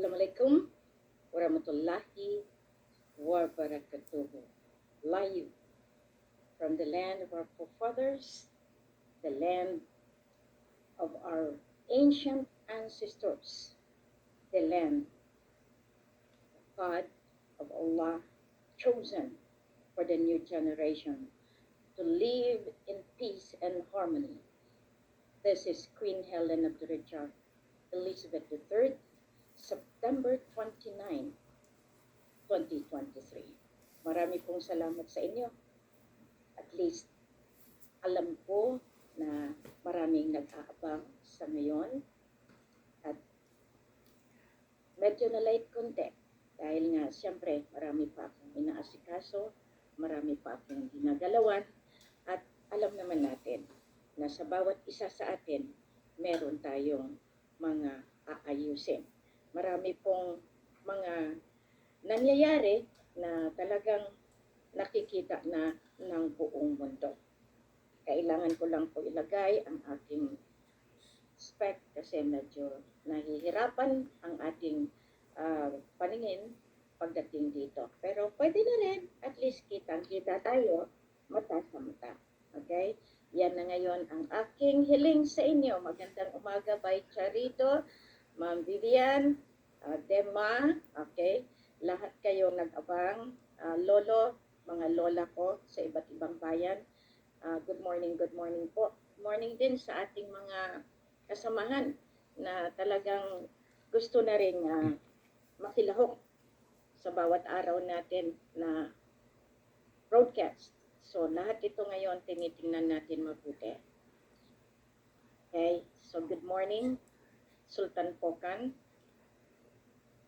Assalamualaikum warahmatullahi wabarakatuh. Live from the land of our forefathers, the land of our ancient ancestors, the land of God, of Allah, chosen for the new generation to live in peace and harmony. This is Queen Helen of Durajar, Elizabeth III, September 29, 2023. Marami pong salamat sa inyo. At least, alam ko na maraming nag-aabang sa ngayon. At medyo na late konti. Dahil nga, siyempre, marami pa akong inaasikaso, marami pa akong ginagalawan. At alam naman natin na sa bawat isa sa atin, meron tayong mga aayusin. Marami pong mga nangyayari na talagang nakikita na ng buong mundo. Kailangan ko lang po ilagay ang aking spec kasi medyo nahihirapan ang ating paningin pagdating dito. Pero pwede na rin, at least kitang-kita tayo mata sa mata. Okay? Yan na ngayon ang aking hiling sa inyo. Magandang umaga by Charito, Ma'am Vivian, Dema, okay? Lahat kayo nag-abang, lolo, mga lola ko sa iba't ibang bayan. Good morning po. Good morning din sa ating mga kasamahan na talagang gusto na rin makilahok sa bawat araw natin na broadcast. So, lahat ito ngayon tinitingnan natin mabuti. Okay, so good morning, Sultan Pokan.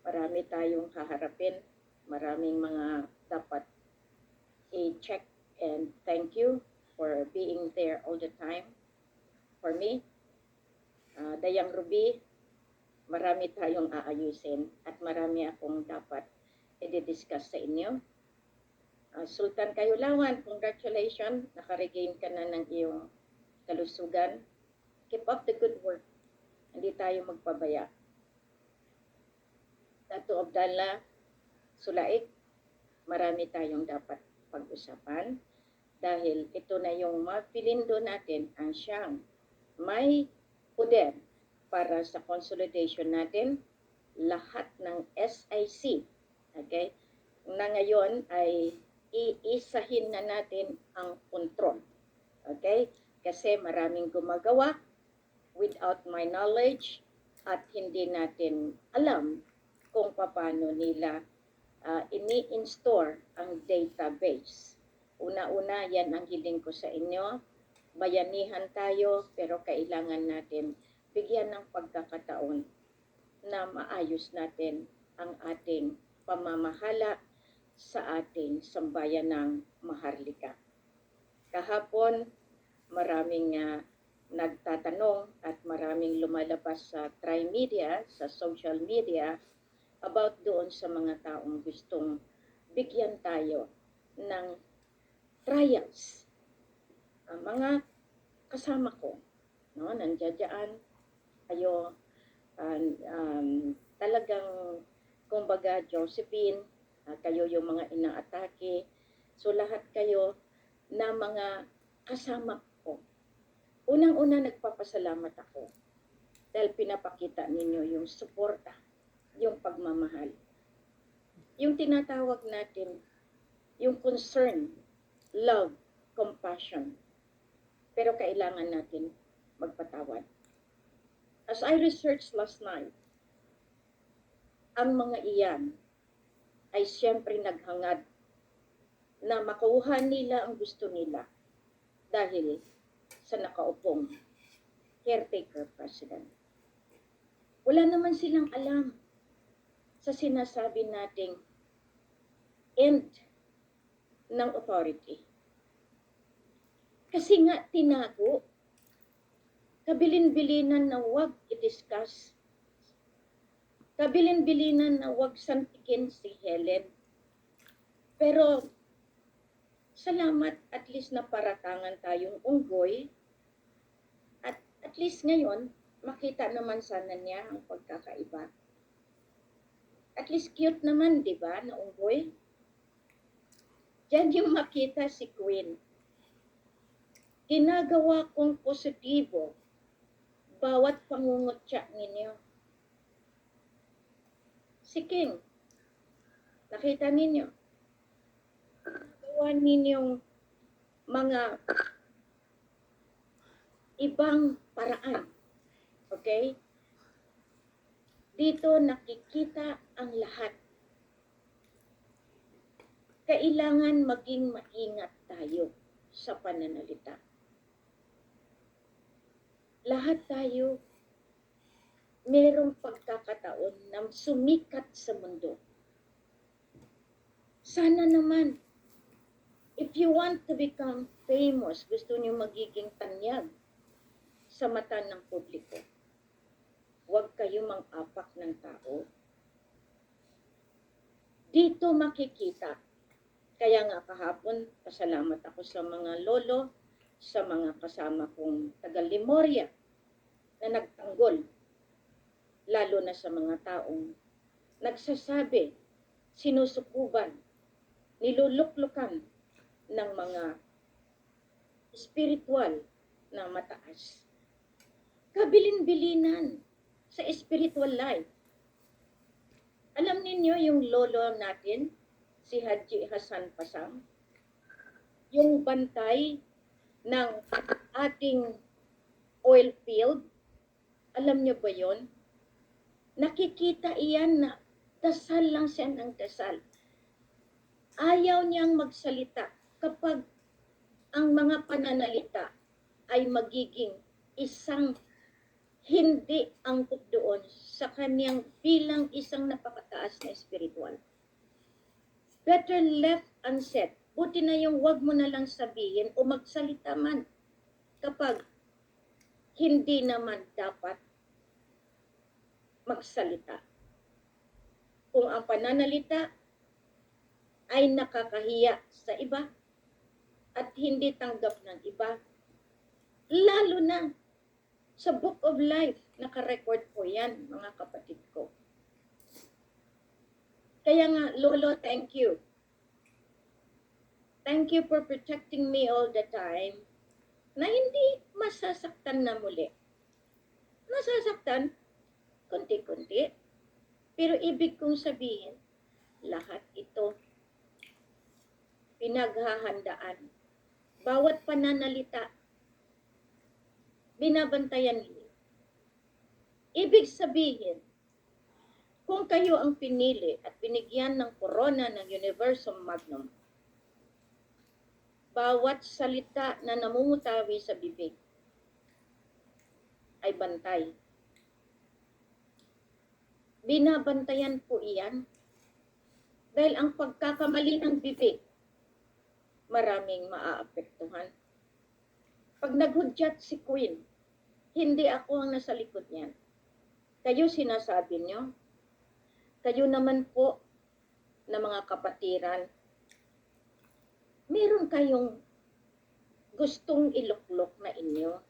Marami tayong haharapin, maraming mga dapat i-check, and thank you for being there all the time for me. Dayang Ruby, marami tayong aayusin at marami akong dapat i-discuss sa inyo. Sultan Kayulawan, congratulations, nakaregain ka na ng iyong kalusugan. Keep up the good work, hindi tayo magpabaya. Dato Abdallah Sulaik, marami tayong dapat pag-usapan dahil ito na yung mapilindo natin ang siyang may poder para sa consolidation natin lahat ng SIC. Okay? Na ngayon ay iisahin na natin ang kontrol. Okay? Kasi maraming gumagawa without my knowledge at hindi natin alam kung paano nila ini-install ang database. Una-una, yan ang hiling ko sa inyo. Bayanihan tayo, pero kailangan natin bigyan ng pagkakataon na maayos natin ang ating pamamahala sa ating sambayanang Maharlika. Kahapon, maraming nagtatanong at maraming lumalabas sa tri-media, sa social media, about doon sa mga taong gustong bigyan tayo ng trials. Ang mga kasama ko, no, nandiyan kayo, talagang, kumbaga, Josephine, kayo yung mga inaatake. So, lahat kayo na mga kasama ko. Unang-una, nagpapasalamat ako dahil pinapakita ninyo yung suporta, yung pagmamahal. Yung tinatawag natin, yung concern, love, compassion. Pero kailangan natin magpatawad. As I researched last night, ang mga iyan ay siyempre naghangad na makuha nila ang gusto nila dahil sa nakaupong caretaker president. Wala naman silang alam sa sinasabi nating end ng authority. Kasi nga tinago, kabilin-bilinan na huwag i-discuss, kabilin-bilinan na huwag santikin si Helen. Pero salamat, at least naparatangan tayong unggoy at least ngayon makita naman sana niya ang pagkakaiba. At least cute naman, di ba, na unggoy? Diyan yung makita si Queen. Ginagawa kong positibo bawat pangungutya ninyo. Si King, nakita ninyo, gawa ninyong mga ibang paraan. Okay? Dito nakikita ang lahat. Kailangan maging maingat tayo sa pananalita. Lahat tayo merong pagkakataon na sumikat sa mundo. Sana naman, if you want to become famous, gusto niyo magiging tanyag sa mata ng publiko, huwag kayo mang-apak ng tao. Dito makikita. Kaya nga kahapon, pasalamat ako sa mga lolo, sa mga kasama kong taga-Lemuria na nagtanggol, lalo na sa mga taong nagsasabi, sinusukuban, niluluklukan ng mga spiritual na mataas. Kabilin-bilinan sa spiritual life. Alam ninyo yung lolo natin, si Haji Hasan Pasang, yung bantay ng ating oil field, alam niyo ba yon? Nakikita iyan na dasal lang siya ng dasal. Ayaw niyang magsalita kapag ang mga pananalita ay magiging isang hindi angkop doon sa kanyang bilang isang napakataas na spiritual. Better left unsaid. Buti na yung wag mo na lang sabihin o magsalita man kapag hindi naman dapat magsalita. Kung ang pananalita ay nakakahiya sa iba at hindi tanggap ng iba, lalo na sa Book of Life, naka-record po yan, mga kapatid ko. Kaya nga, Lolo, thank you. Thank you for protecting me all the time na hindi masasaktan na muli. Masasaktan, konti-konti. Pero ibig kong sabihin, lahat ito pinaghahandaan. Bawat pananalita, binabantayan niyo. Ibig sabihin, kung kayo ang pinili at binigyan ng korona ng Universum Magnum, bawat salita na namumutawi sa bibig ay bantay. Binabantayan po iyan dahil ang pagkakamali ng bibig, maraming maaapektuhan. Pag naghudyat si Queen, hindi ako ang nasa likod niyan. Kayo sinasabi niyo, kayo naman po na mga kapatiran, meron kayong gustong iluklok na inyo.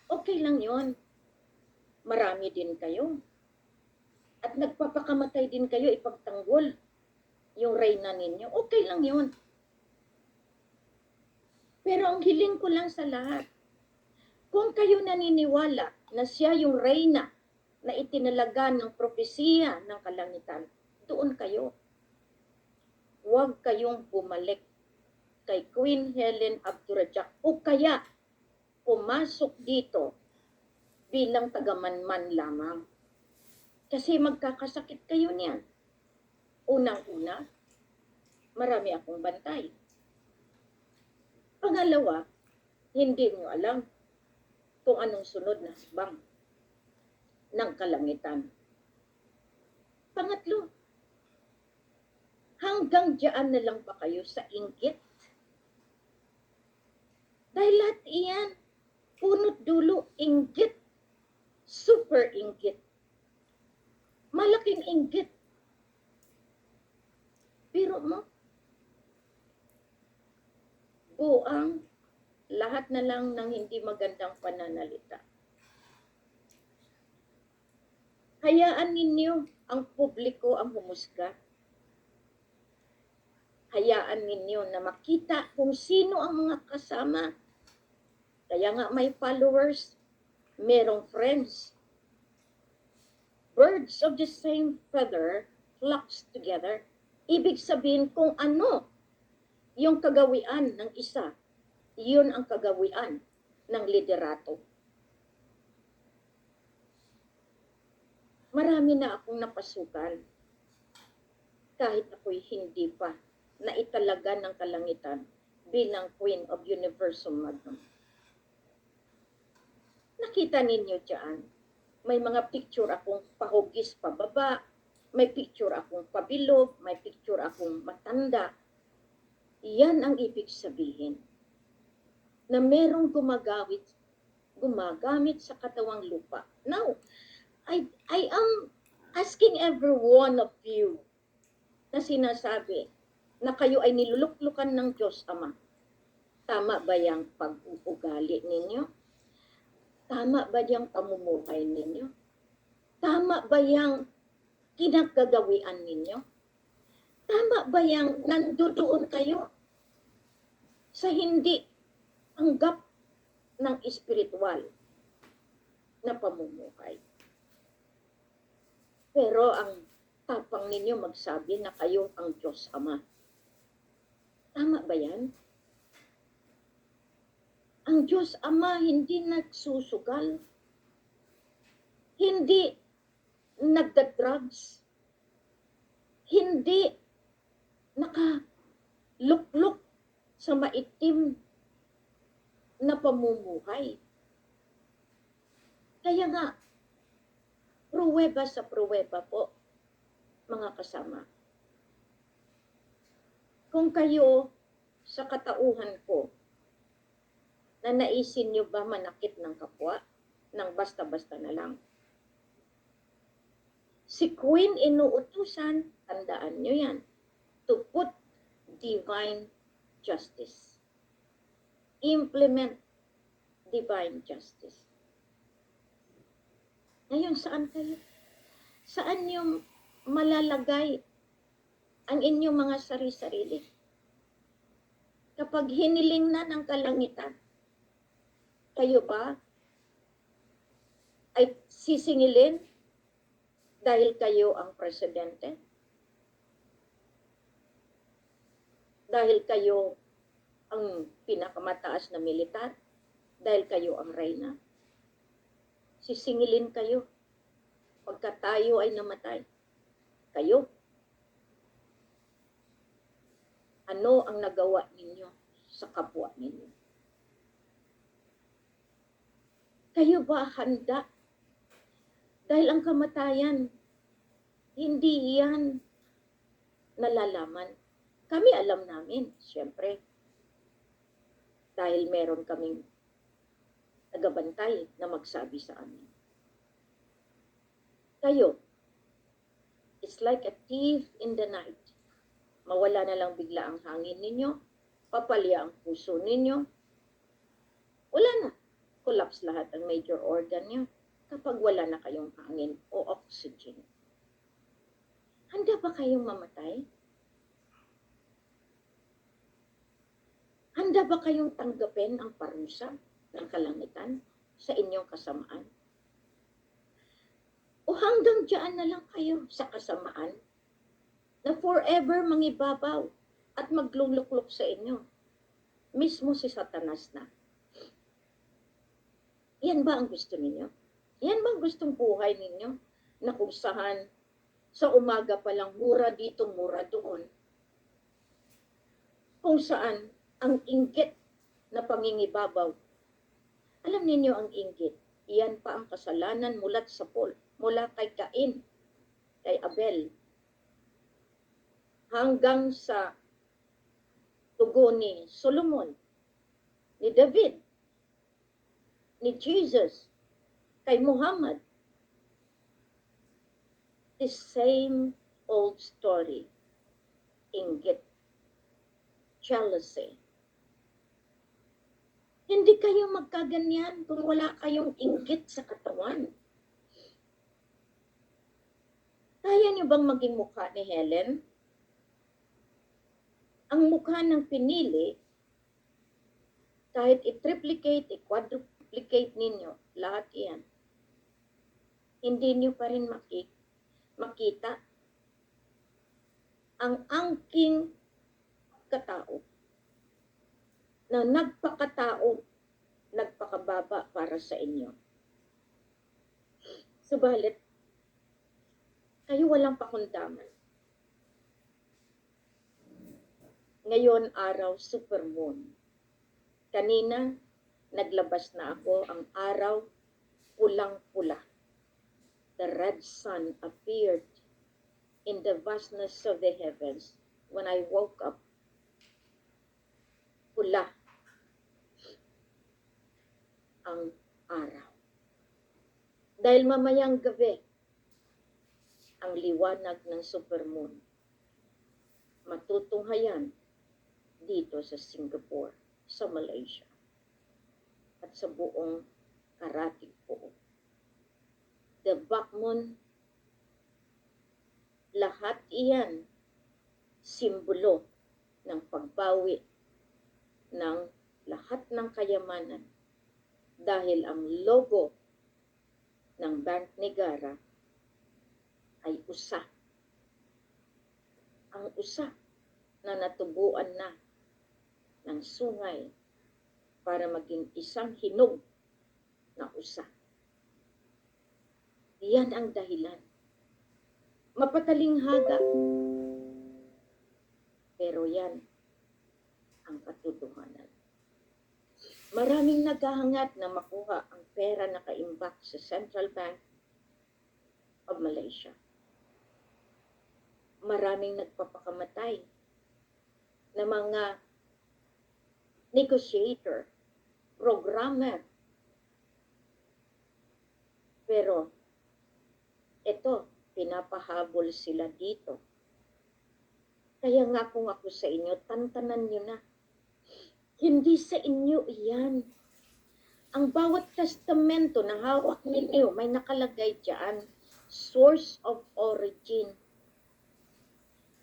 Okay lang yon. Marami din kayo. At nagpapakamatay din kayo ipagtanggol yung reyna ninyo. Okay lang yon. Pero ang hiling ko lang sa lahat, kung kayo naniniwala na siya yung reyna na itinalaga ng propesiya ng kalangitan, doon kayo. Huwag kayong bumalik kay Queen Helen Abdurrahman o kaya pumasok dito bilang tagamanman lamang. Kasi magkakasakit kayo niyan. Unang-una, marami akong bantay. Pangalawa, hindi nyo alam kung anong sunod na hakbang ng kalangitan. Pangatlo, hanggang diyan na lang ba kayo sa inggit? Dahil lahat iyan, punot dulo, inggit. Super inggit. Malaking inggit. Pero mo, buang lahat na lang ng hindi magandang pananalita. Hayaan ninyo ang publiko ang humusga. Hayaan ninyo na makita kung sino ang mga kasama. Kaya nga may followers, merong friends. Birds of the same feather flocks together. Ibig sabihin kung ano yung kagawian ng isa, yun ang kagawian ng liderato. Marami na akong napasukan kahit ako'y hindi pa naitalaga ng kalangitan bilang Queen of Universum Magnum. Nakita ninyo dyan, may mga picture akong pahugis pababa, may picture akong pabilog, may picture akong matanda. Yan ang ibig sabihin na merong gumagamit sa katawang lupa. Now, I am asking every one of you na sinasabi na kayo ay niluluklukan ng Diyos Ama. Tama ba yung pag-uugali ninyo? Tama ba yung pamumuhay ninyo? Tama ba yung kinagagawian ninyo? Tama ba yung nandoon kayo sa hindi tanggap ng espiritual na pamumuhay? Pero ang tapang ninyo magsabi na kayo ang Diyos Ama. Tama ba yan? Ang Diyos Ama hindi nagsusugal, hindi nagda-drugs, hindi nakalukluk sa maitim na pamumuhay. Kaya nga, pruweba sa pruweba po, mga kasama. Kung kayo sa katauhan ko, na naisin nyo ba manakit ng kapwa, ng basta-basta na lang? Si Queen inuutusan, tandaan nyo yan, to put divine justice. Implement divine justice. Ngayon, saan kayo? Saan yung malalagay ang inyong mga sari-sarili? Kapag hiniling na ng kalangitan, kayo ba ay sisingilin dahil kayo ang presidente? Dahil kayo ang pinakamataas na militar? Dahil kayo ang reyna? Sisingilin kayo pagka tayo ay namatay. Kayo? Ano ang nagawa ninyo sa kapwa ninyo? Kayo ba handa? Dahil ang kamatayan, hindi yan nalalaman. Kami alam namin, siyempre. Dahil meron kaming tagabantay na magsabi sa amin. Kayo, it's like a thief in the night. Mawala na lang bigla ang hangin ninyo, papalya ang puso ninyo. Wala na. Collapse lahat ang major organ nyo kapag wala na kayong hangin o oxygen. Handa ba kayong mamatay? Handa ba kayong tanggapin ang parusa ng kalangitan sa inyong kasamaan? O hanggang diyan na lang kayo sa kasamaan na forever mangibabaw at magluluklok sa inyo? Mismo si Satanas na. Yan ba ang gusto ninyo? Yan ba ang gustong buhay ninyo? Na kung saan sa umaga pa lang mura dito, mura doon. Kung saan ang inggit na pangingibabaw. Alam ninyo ang inggit, iyan pa ang kasalanan mula sa Paul, mula kay Cain, kay Abel, hanggang sa tugo ni Solomon, ni David, ni Jesus, kay Muhammad. The same old story. Inggit. Jealousy. Hindi kayo magkaganyan kung wala kayong inggit sa katawan. Kaya niyo bang maging mukha ni Helen? Ang mukha ng pinili, kahit i-triplicate, i-quadruplicate ninyo, lahat yan, hindi niyo pa rin makita ang angking katao na nagpakatao, nagpakababa para sa inyo. Subalit, kayo walang pakundaman. Ngayon araw, supermoon. Kanina, naglabas na ako ang araw, pulang-pula. The red sun appeared in the vastness of the heavens. When I woke up, pula ang araw. Dahil mamayang gabi, ang liwanag ng supermoon matutunghayan dito sa Singapore, sa Malaysia, at sa buong karatig po. The Bakmun, lahat iyan simbolo ng pagbawi ng lahat ng kayamanan dahil ang logo ng Bank Negara ay USA. Ang USA na natubuan na ng sungay para maging isang hinog na USA. Yan ang dahilan. Mapatalinghaga. Pero yan ang katotohanan. Maraming naghahangat na makuha ang pera na kaimbak sa Central Bank of Malaysia. Maraming nagpapakamatay na mga negotiator, programmer. Pero ito, pinapahabol sila dito. Kaya nga kung ako sa inyo, tantanan nyo na. Hindi sa inyo iyan. Ang bawat testamento na hawak ninyo, may nakalagay dyan, source of origin.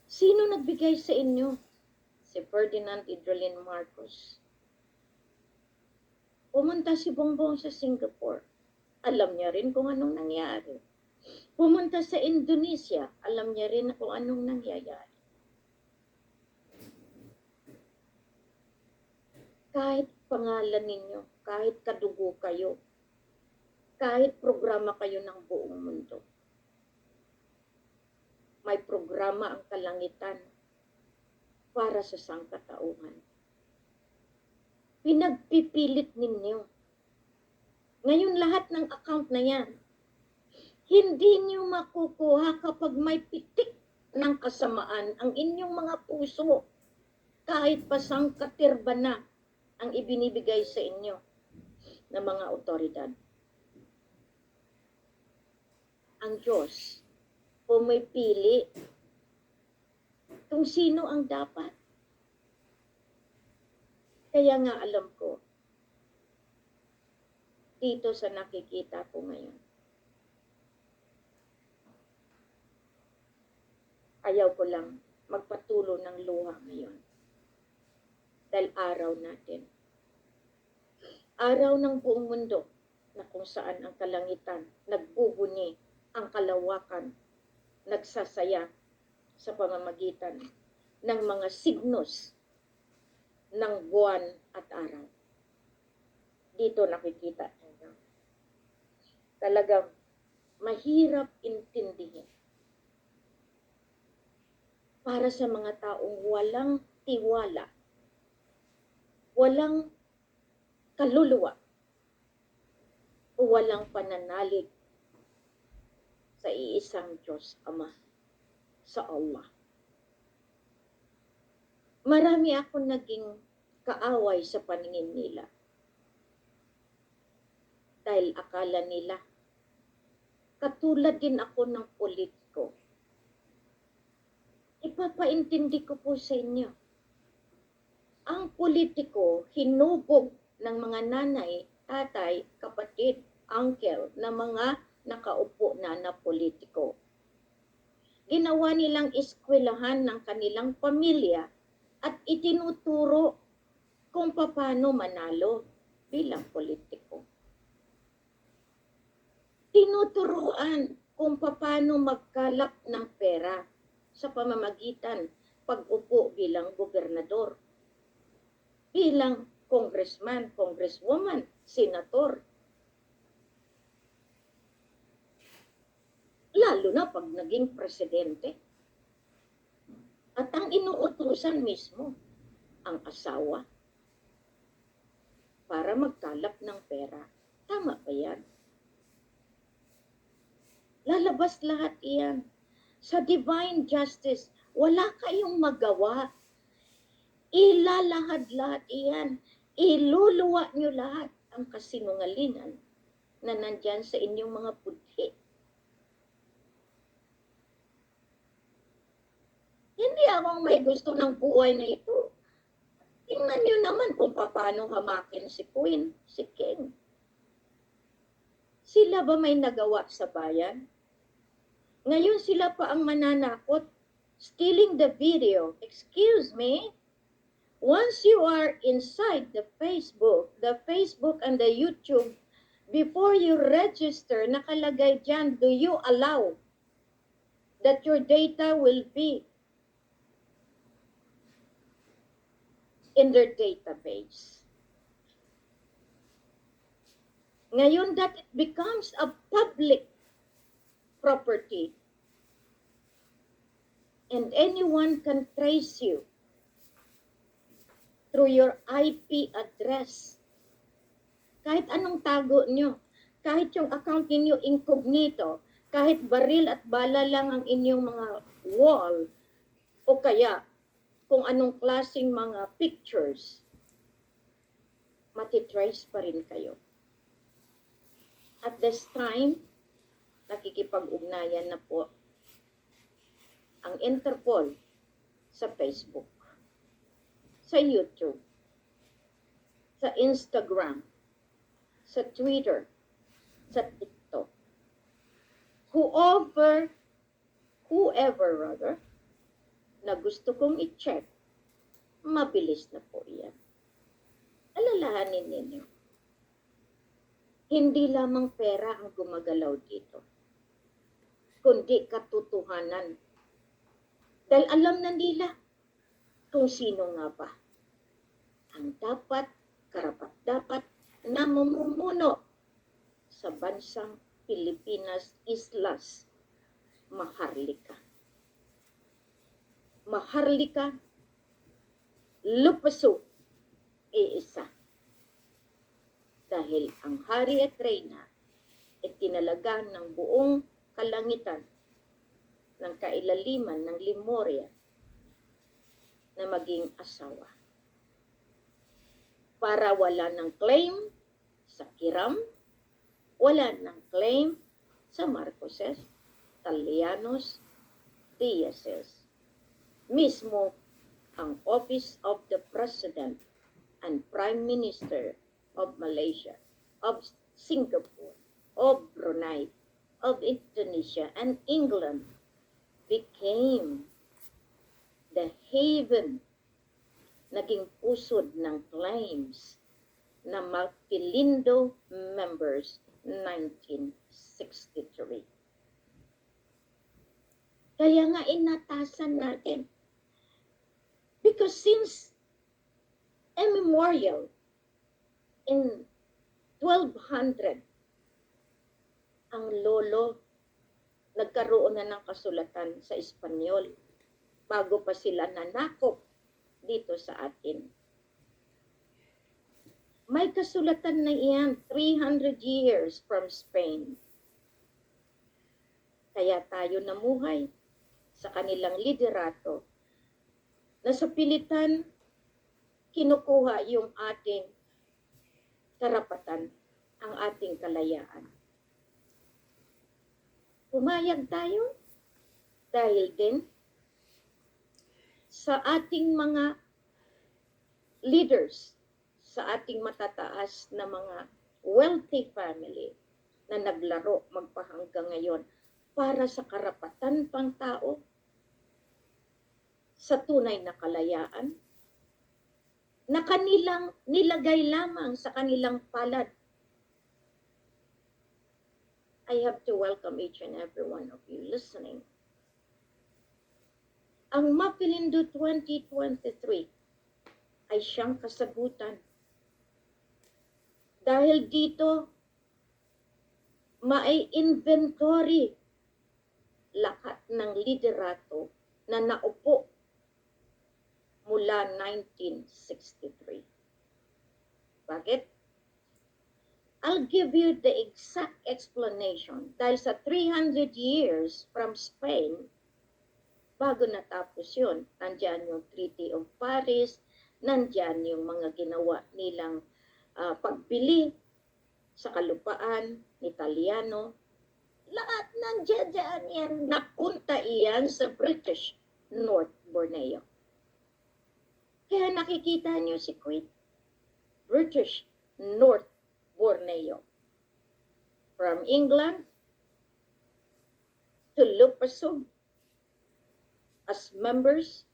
Sino nagbigay sa inyo? Si Ferdinand Idrolin Marcos. Pumunta si Bongbong sa Singapore. Alam niya rin kung anong nangyari. Pumunta sa Indonesia. Alam niya rin kung anong nangyayari. Kahit pangalan ninyo, kahit kadugo kayo, kahit programa kayo ng buong mundo, may programa ang kalangitan para sa sangkatauhan. Pinagpipilit ninyo. Ngayon lahat ng account na yan, hindi niyo makukuha kapag may pitik ng kasamaan ang inyong mga puso, kahit pa sangkatirba na ang ibinibigay sa inyo ng mga otoridad. Ang Diyos pumipili kung sino ang dapat. Kaya nga alam ko, dito sa nakikita ko ngayon, ayaw ko lang magpatulo ng luha ngayon. Dahil araw natin. Araw ng buong mundo na kung saan ang kalangitan nagbubuni ang kalawakan, nagsasaya sa pamamagitan ng mga signos ng buwan at araw. Dito nakikita niyo. Talagang mahirap intindihin para sa mga taong walang tiwala, walang kaluluwa, o walang pananalig sa iisang Diyos Ama, sa Allah. Marami akong naging kaaway sa paningin nila. Dahil akala nila, katulad din ako ng politiko. Ipapaintindi ko po sa inyo. Ang politiko, hinubog ng mga nanay, tatay, kapatid, uncle, na mga nakaupo na politiko. Ginawa nilang eskwelahan ng kanilang pamilya at itinuturo kung paano manalo bilang politiko. Tinuturuan kung paano magkalap ng pera sa pamamagitan pag-upo bilang gobernador, bilang congressman, congresswoman, senator. Lalo na pag naging presidente. At ang inuutusan mismo, ang asawa, para magkalap ng pera. Tama ba yan? Lalabas lahat iyan. Sa divine justice, wala kayong magawa. Ilalahad-lahat iyan. Iluluwa nyo lahat ang kasinungalingan na nandyan sa inyong mga budhi. Hindi akong may gusto ng buhay na ito. Tingnan nyo naman kung paano hamakin si Queen, si King. Sila ba may nagawa sa bayan? Ngayon sila pa ang mananakot, stealing the video. Excuse me? Once you are inside the Facebook and the YouTube, before you register, nakalagay dyan, do you allow that your data will be in their database? Ngayon that it becomes a public property and anyone can trace you through your IP address. Kahit anong tago nyo, kahit yung account ninyo incognito, kahit baril at bala lang ang inyong mga wall, o kaya kung anong klaseng mga pictures, matitrace pa rin kayo. At this time, nakikipag-ugnayan na po ang Interpol sa Facebook, sa YouTube, sa Instagram, sa Twitter, sa TikTok. Whoever na gusto kong i-check, mabilis na po yan. Alalahanin ninyo, hindi lamang pera ang gumagalaw dito, kundi katotohanan. Dahil alam na nila kung sino nga ba ang karapat-dapat na mamumuno sa bansang Pilipinas, Islas, Maharlika. Maharlika, Lupaso, iisa. Dahil ang hari at reyna ay tinalaga ng buong kalangitan ng kailaliman ng Lemuria na maging asawa. Para wala ng claim sa Kiram, wala ng claim sa Marcoses, Talianos, Diazes. Mismo ang Office of the President and Prime Minister of Malaysia, of Singapore, of Brunei, of Indonesia, and England became the haven, naging pusod ng claims na Maquilindo members 1963. Kaya nga inatasan natin. Because since immemorial, in 1200, ang lolo nagkaroon na ng kasulatan sa Espanyol bago pa sila nanakop dito sa atin. May kasulatan na iyan 300 years from Spain. Kaya tayo namuhay sa kanilang liderato na sa pilitan kinukuha yung ating karapatan, ang ating kalayaan. Pumayag tayo dahil din sa ating mga leaders, sa ating matataas na mga wealthy family na naglaro magpahanggang ngayon para sa karapatan pang tao, sa tunay na kalayaan, na kanilang nilagay lamang sa kanilang palad. I have to welcome each and every one of you listening. Ang Mapilindo 2023 ay siyang kasagutan. Dahil dito, mai-inventory lahat ng liderato na naupo mula 1963. Bakit? I'll give you the exact explanation. Dahil sa 300 years from Spain, bago natapos yun, nandyan yung Treaty of Paris, nandyan yung mga ginawa nilang pagbili sa kalupaan, Italiano, lahat nandyan yan, napunta iyan sa British North Borneo. Kaya nakikita niyo si Queen, British North Borneo. From England to Lupasug as members,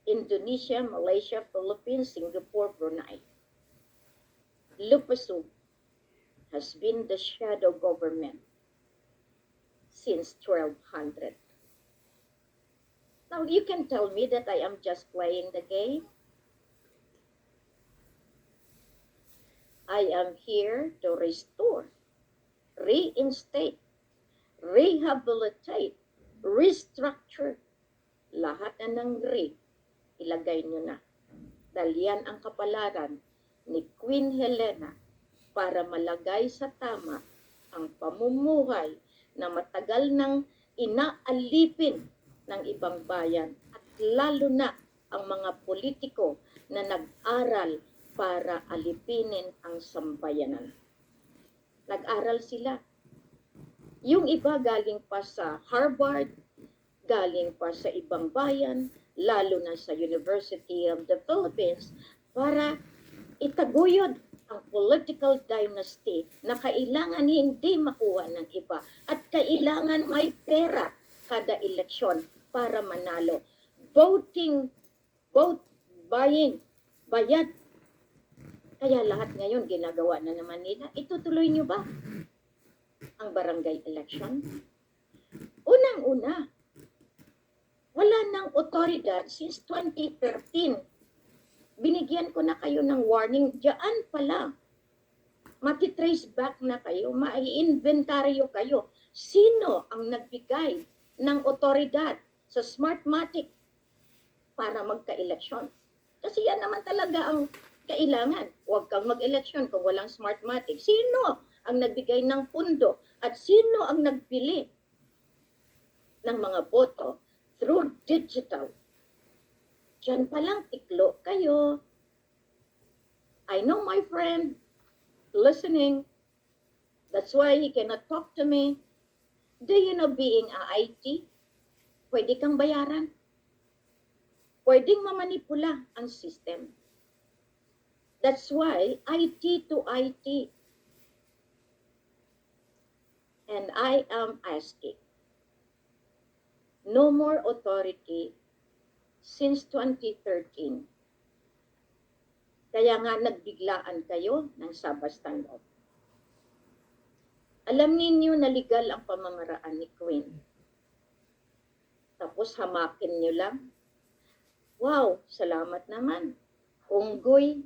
Indonesia, Malaysia, Philippines, Singapore, Brunei. Lupasug has been the shadow government since 1200. Now, you can tell me that I am just playing the game. I am here to restore, reinstate, rehabilitate, restructure. Lahat na ng ilagay nyo na. Dahil yan ang kapalaran ni Queen Helena para malagay sa tama ang pamumuhay na matagal nang inaalipin ng ibang bayan at lalo na ang mga politiko na nag-aral para alipinin ang sambayanan. Nag-aral sila. Yung iba galing pa sa Harvard, galing pa sa ibang bayan, lalo na sa University of the Philippines, para itaguyod ang political dynasty na kailangan hindi makuha ng iba at kailangan may pera kada eleksyon para manalo. Vote buying, bayad. Kaya lahat ngayon ginagawa na naman nila. Itutuloy nyo ba ang barangay election? Unang-una, wala nang otoridad since 2013. Binigyan ko na kayo ng warning. Diyan pala, matitrace back na kayo, mai-inventaryo kayo. Sino ang nagbigay ng otoridad sa Smartmatic para magka-eleksyon? Kasi yan naman talaga ang kailangan. Huwag kang mag-eleksyon kung walang Smartmatic. Sino ang nagbigay ng pundo at sino ang nagbili ng mga boto through digital? Diyan palang tiklo kayo. I know my friend listening. That's why he cannot talk to me. Do you know being a IT? Pwede kang bayaran. Pwedeng mamanipula ang system. That's why IT to IT. And I am asking, no more authority since 2013. Kaya nga nagbiglaan kayo ng sabastandot. Alam ninyo na legal ang pamamaraan ni Queen. Tapos hamakin nyo lang. Wow, salamat naman. Unggoy.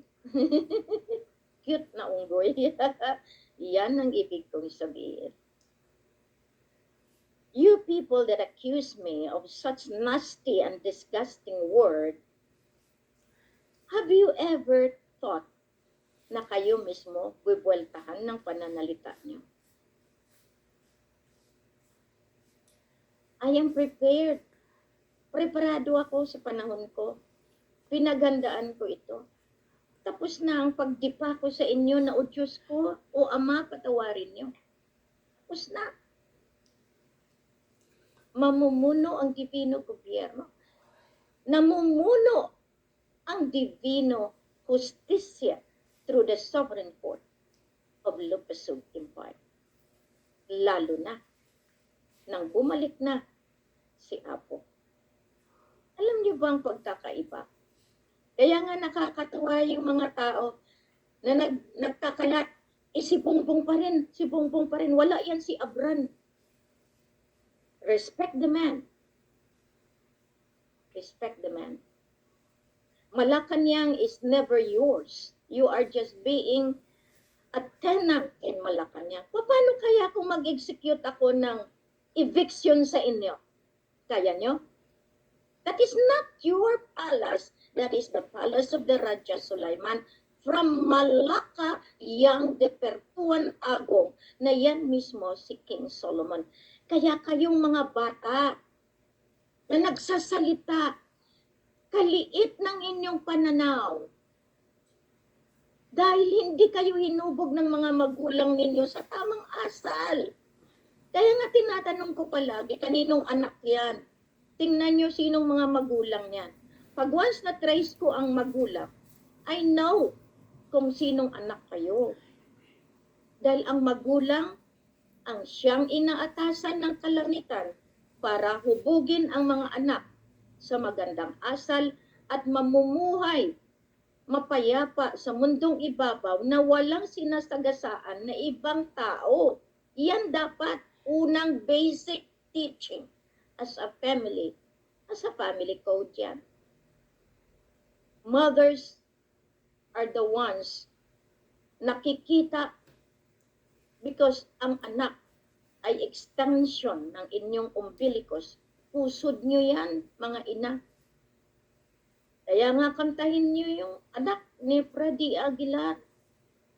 Cute na unggoy. Yan ang ibig kong sabihin. You people that accuse me of such nasty and disgusting word, have you ever thought na kayo mismo bubueltahan ng pananalita niyo? I am prepared. Preparado ako sa panahon ko. Pinagandaan ko ito. Tapos na ang pagdipa ko sa inyo na o Diyos ko, o Ama, patawarin niyo. Tapos na. Mamumuno ang divino gobyerno. Namumuno ang divino justisya through the sovereign court of Lupasug Empire. Lalo na nang bumalik na si Apo. Alam niyo ba ang pagkakaiba? Kaya nga nakakatuwa yung mga tao na nagkakalat, si Bongbong pa rin, si Bongbong pa rin. Wala yan si Abran. Respect the man. Respect the man. Malacanang is never yours. You are just being a tenant in Malacanang. Paano kaya kung mag-execute ako ng eviction sa inyo? Kaya nyo? That is not your palace. That is the palace of the Raja Sulaiman from Malacca yang de Pertuan Agong na yan mismo si King Solomon. Kaya kayong mga bata na nagsasalita, kaliit ng inyong pananaw. Dahil hindi kayo hinubog ng mga magulang ninyo sa tamang asal. Kaya nga tinatanong ko palagi, kaninong anak yan? Tingnan nyo sinong mga magulang yan. Pag once na trace ko ang magulang, I know kung sinong anak kayo. Dahil ang magulang ang siyang inaatasan ng kalamitan para hubugin ang mga anak sa magandang asal at mamumuhay mapayapa sa mundong ibabaw na walang sinasagasaan na ibang tao. Yan dapat unang basic teaching as a family code yan. Mothers are the ones nakikita because ang anak ay extension ng inyong umbilicus. Pusod nyo yan, mga ina. Kaya nga kantahin nyo yung anak ni Freddy Aguilar.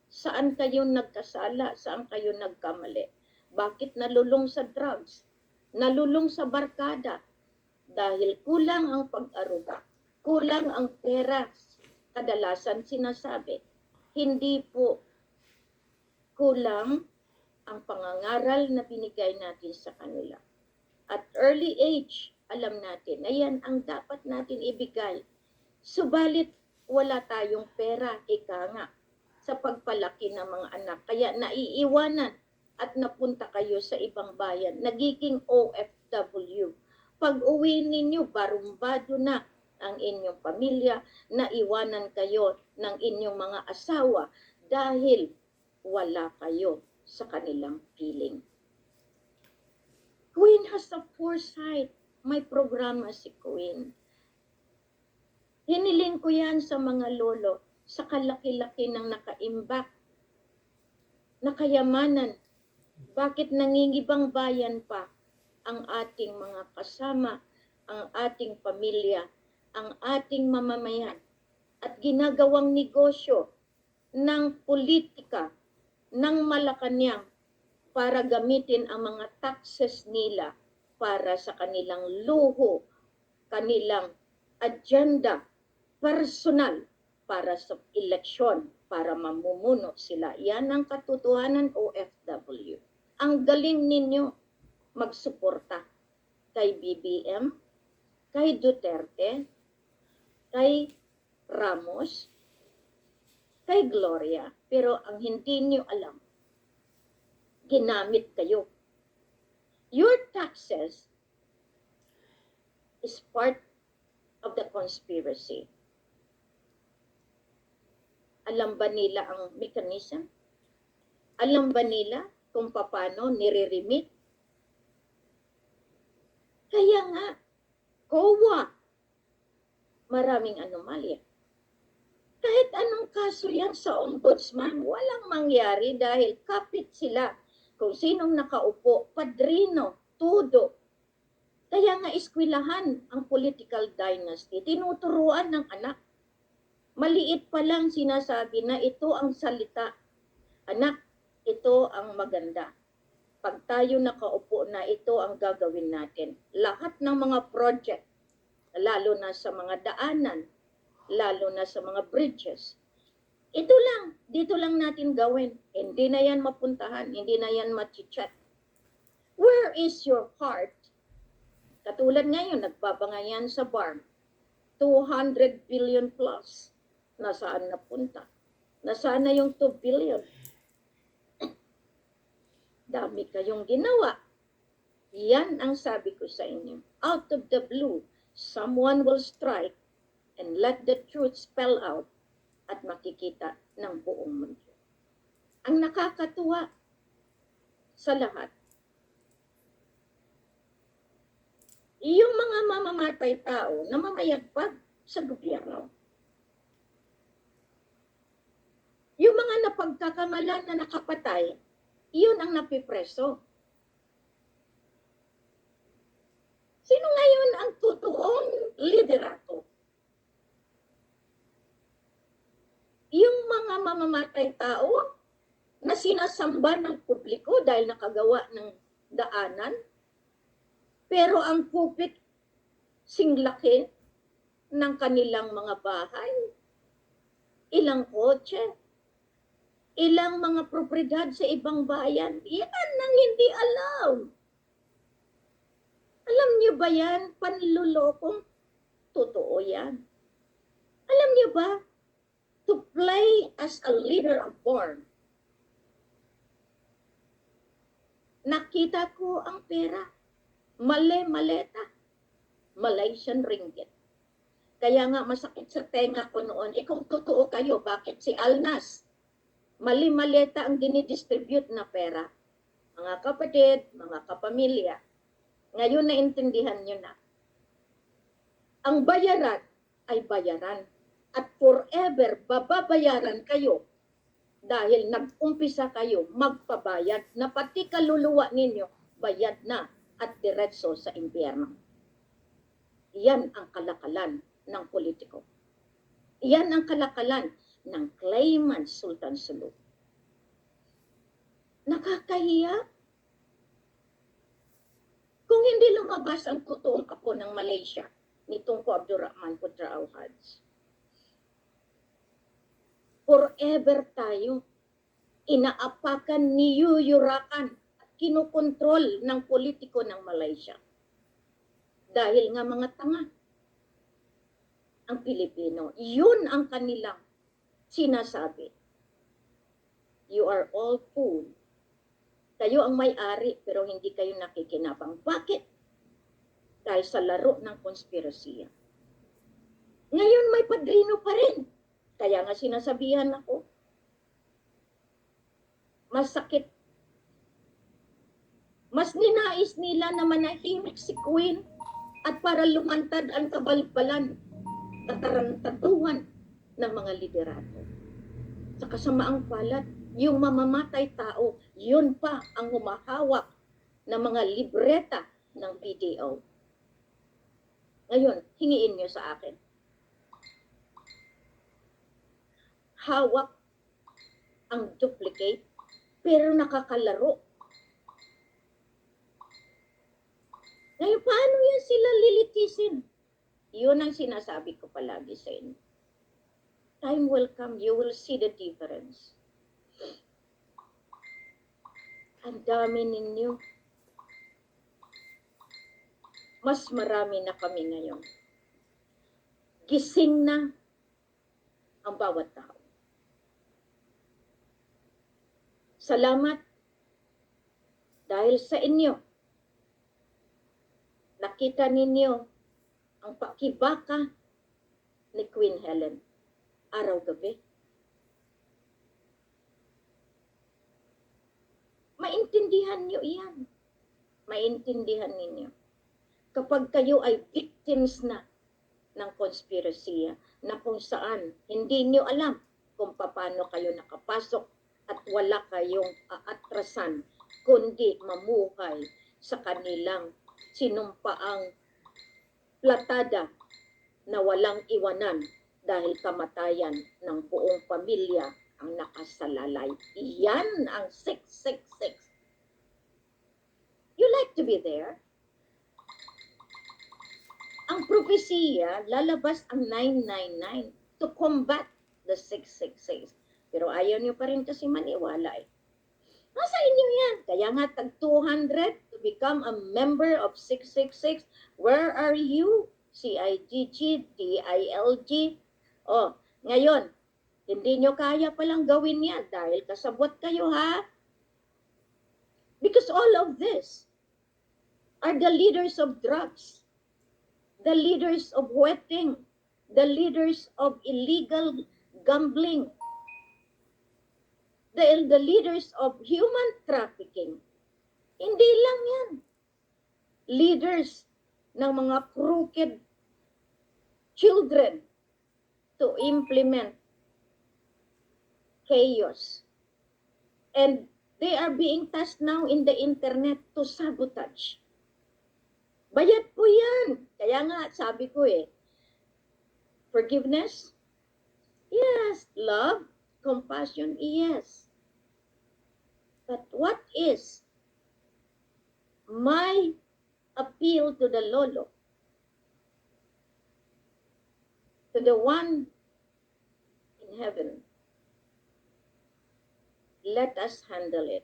Saan kayo nagkasala? Saan kayo nagkamali? Bakit nalulong sa drugs? Nalulong sa barkada? Dahil kulang ang pag-aruga. Kulang ang pera. Kadalasan sinasabi. Hindi po kulang ang pangangaral na binigay natin sa kanila. At early age, alam natin na yan ang dapat natin ibigay. Subalit, wala tayong pera, ika nga, sa pagpalaki ng mga anak. Kaya naiiwanan at napunta kayo sa ibang bayan. Nagiging OFW. Pag uwi ninyo, barumbado na ang inyong pamilya, naiwanan kayo ng inyong mga asawa dahil wala kayo sa kanilang piling. Queen has a foresight. May programa si Queen. Hiniling ko yan sa mga lolo, sa kalaki-laki ng nakaimbak na kayamanan. Bakit nangingibang bayan pa ang ating mga kasama, ang ating pamilya, ang ating mamamayan, at ginagawang negosyo ng politika ng Malacanang para gamitin ang mga taxes nila para sa kanilang luho, kanilang agenda personal para sa eleksyon, para mamumuno sila. Yan ang katotohanan, OFW. Ang galing ninyo magsuporta kay BBM, kay Duterte, kay Ramos, kay Gloria. Pero ang hindi niyo alam, ginamit kayo. Your taxes is part of the conspiracy. Alam ba nila ang mechanism? Alam ba nila kung paano nire-remit? Kaya nga, COA, maraming anomalya. Kahit anong kaso yan sa ombudsman, walang mangyari dahil kapit sila. Kung sinong nakaupo, padrino, tudo. Kaya nga eskwelahan ang political dynasty, tinuturuan ng anak. Maliit pa lang sinasabi na ito ang salita. Anak, ito ang maganda. Pag tayo nakaupo na, ito ang gagawin natin. Lahat ng mga project, lalo na sa mga daanan, lalo na sa mga bridges, ito lang, dito lang natin gawin. Hindi na yan mapuntahan, hindi na yan machi-check. Where is your heart? Katulad ngayon, nagbabangayan sa BARM. 200 billion plus. Nasaan napunta? Nasaan na yung 2 billion? Dami kayong ginawa. Yan ang sabi ko sa inyo. Out of the blue, someone will strike and let the truth spell out at makikita ng buong mundo. Ang nakakatuwa sa lahat, yung mga mamamatay tao na mamayagpag sa gobyerno, yung mga napagkakamalan na nakapatay, iyon ang napipreso. Sino ngayon ang totoong liderato? Yung mga mamamatay tao na sinasamba ng publiko dahil nakagawa ng daanan, pero ang kupit singlaki ng kanilang mga bahay, ilang kotse, ilang mga propriedad sa ibang bayan, yan ang hindi alam. Alam niyo ba yan? Panlulokong totoo yan. Alam niyo ba? To play as a leader of born. Nakita ko ang pera. Maleta. Malaysian ringgit. Kaya nga masakit sa tenga ko noon. Kung totoo kayo, bakit si Alnas? Maleta ang dinidistribute na pera. Mga kapatid, mga kapamilya. Ngayon naintindihan nyo na. Ang bayaran ay bayaran. At forever, bababayaran kayo. Dahil nag-umpisa kayo magpabayad na pati kaluluwa ninyo, bayad na at diretso sa impyerno. Yan ang kalakalan ng politiko. Yan ang kalakalan ng claimant Sultan Sulu. Nakakahiya. Kung hindi lumabas ang totoong apo ng Malaysia, nitong ko Abdurrahman Putra Auhads, forever tayo inaapakan, niyuyurakan at kinukontrol ng politiko ng Malaysia. Dahil nga mga tanga ang Pilipino. Yun ang kanilang sinasabi. You are all fool. Kayo ang may-ari pero hindi kayo nakikinabang. Bakit? Dahil sa laro ng konspirasiya. Ngayon may padrino pa rin. Kaya nga sinasabihan ako, masakit. Mas ninais nila na manahimik si Queen at para lumantad ang kabalbalan, katarantaduhan ng mga liderato. Sa kasamaang palad, yung mamamatay tao, yun pa ang humahawak ng mga libreta ng BDO. Ngayon, hingiin nyo sa akin. Hawak ang duplicate, pero nakakalaro. Ngayon, paano yan sila lilitisin? Yun ang sinasabi ko palagi sa inyo. Time will come, you will see the difference. Ang dami ninyo. Mas marami na kami ngayon. Gising na ang bawat tao. Salamat dahil sa inyo. Nakita ninyo ang pakibaka ni Queen Helen araw-gabi. Maintindihan nyo iyan. Maintindihan ninyo. Kapag kayo ay victims na ng konspirasiya na kung saan hindi nyo alam kung paano kayo nakapasok at wala kayong aatrasan kundi mamuhay sa kanilang sinumpaang platada na walang iwanan dahil kamatayan ng buong pamilya ang nakasalalay. Iyan ang 666. You like to be there? Ang propesiya, lalabas ang 999 to combat the 666. Pero ayaw niyo pa rin kasi maniwala eh. Nasa inyo yan. Kaya nga tag 200 to become a member of 666. Where are you? CIGG, DILG. Oh, ngayon, hindi nyo kaya palang gawin yan dahil kasabot kayo ha. Because all of this are the leaders of drugs, the leaders of wetting, the leaders of illegal gambling, the leaders of human trafficking. Hindi lang yan. Leaders ng mga crooked children to implement chaos. And they are being tasked now in the internet to sabotage. Bayad po yan. Kaya nga, sabi ko forgiveness? Yes. Love? Compassion? Yes. But what is my appeal to the Lolo, to the one in heaven? Let us handle it.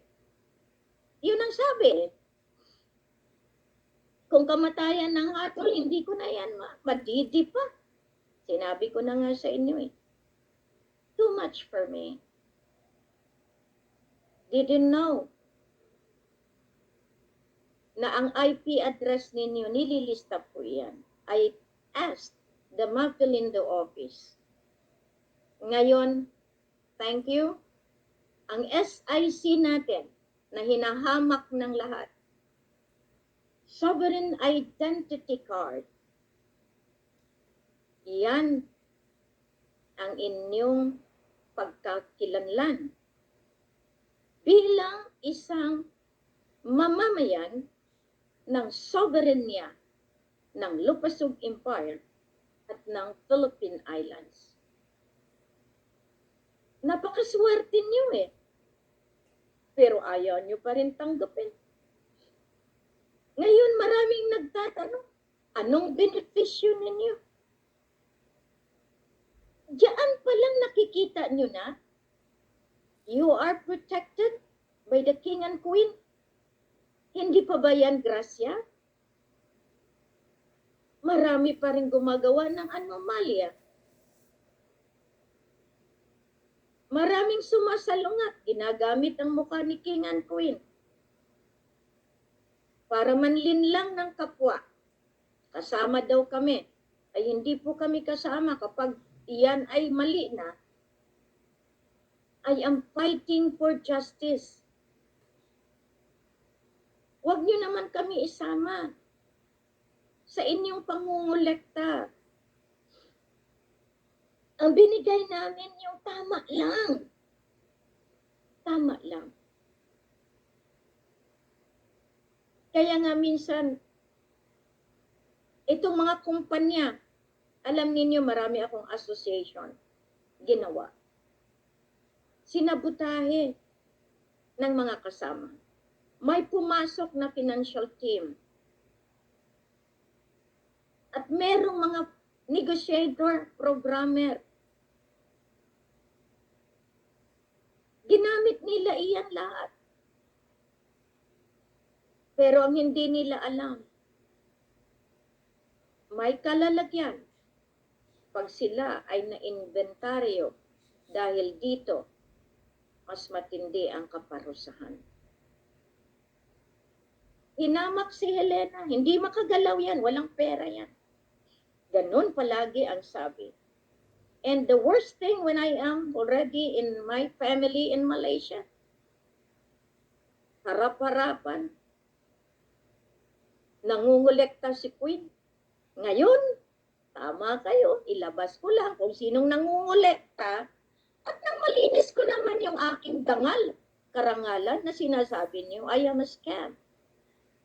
Yun ang sabi. Kung kamatayan ng hatol, hindi ko na yan madidi pa. Sinabi ko na nga sa inyo Too much for me. Didn't know na ang IP address ninyo, nililista po yan. I asked the Mapilindo office. Ngayon, thank you. Ang SIC natin na hinahamak ng lahat, Sovereign Identity Card, yan ang inyong pagkakilanlan bilang isang mamamayan ng soberenya ng Lupasug Empire at ng Philippine Islands. Napakaswerte niyo pero ayaw niyo pa rin tanggapin. Ngayon maraming nagtatanong, anong benepisyo ninyo? Diyan pa lang nakikita niyo na you are protected by the King and Queen. Hindi pa ba yan grasya? Marami pa rin gumagawa ng anomalya. Maraming sumasalungat, ginagamit ang mukha ni King and Queen para manlinlang ng kapwa. Kasama daw kami. Ay hindi po kami kasama kapag iyan ay mali na. I am fighting for justice. Huwag niyo naman kami isama sa inyong pangungulekta. Ang binigay namin yung tama lang. Tama lang. Kaya nga minsan, itong mga kumpanya, alam ninyo marami akong association ginawa. Sinabutahe ng mga kasama. May pumasok na financial team. At merong mga negotiator, programmer. Ginamit nila iyan lahat. Pero ang hindi nila alam, may kalalagyan pag sila ay na-inventaryo dahil dito mas matindi ang kaparusahan. Hinamak si Helena, hindi makagalaw yan, walang pera yan. Ganun palagi ang sabi. And the worst thing when I am already in my family in Malaysia, harap-harapan, nangungulekta si Queen. Ngayon, tama kayo, ilabas ko lang kung sinong nangungulekta at nang malinis ko naman yung aking dangal, karangalan na sinasabi niyo, I am a scam.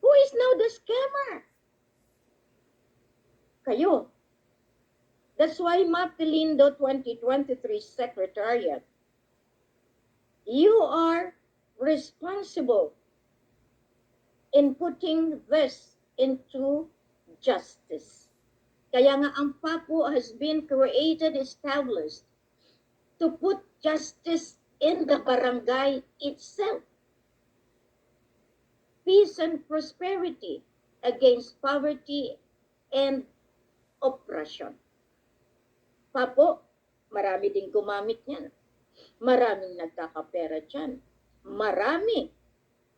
Who is now the scammer? Kayo. That's why Mapilindo 2023 Secretariat, you are responsible in putting this into justice. Kaya nga ang PAPO has been created, established to put justice in the barangay itself. Peace and prosperity against poverty and oppression. Papo, marami din gumamit niyan. Maraming nagkakapera dyan. Marami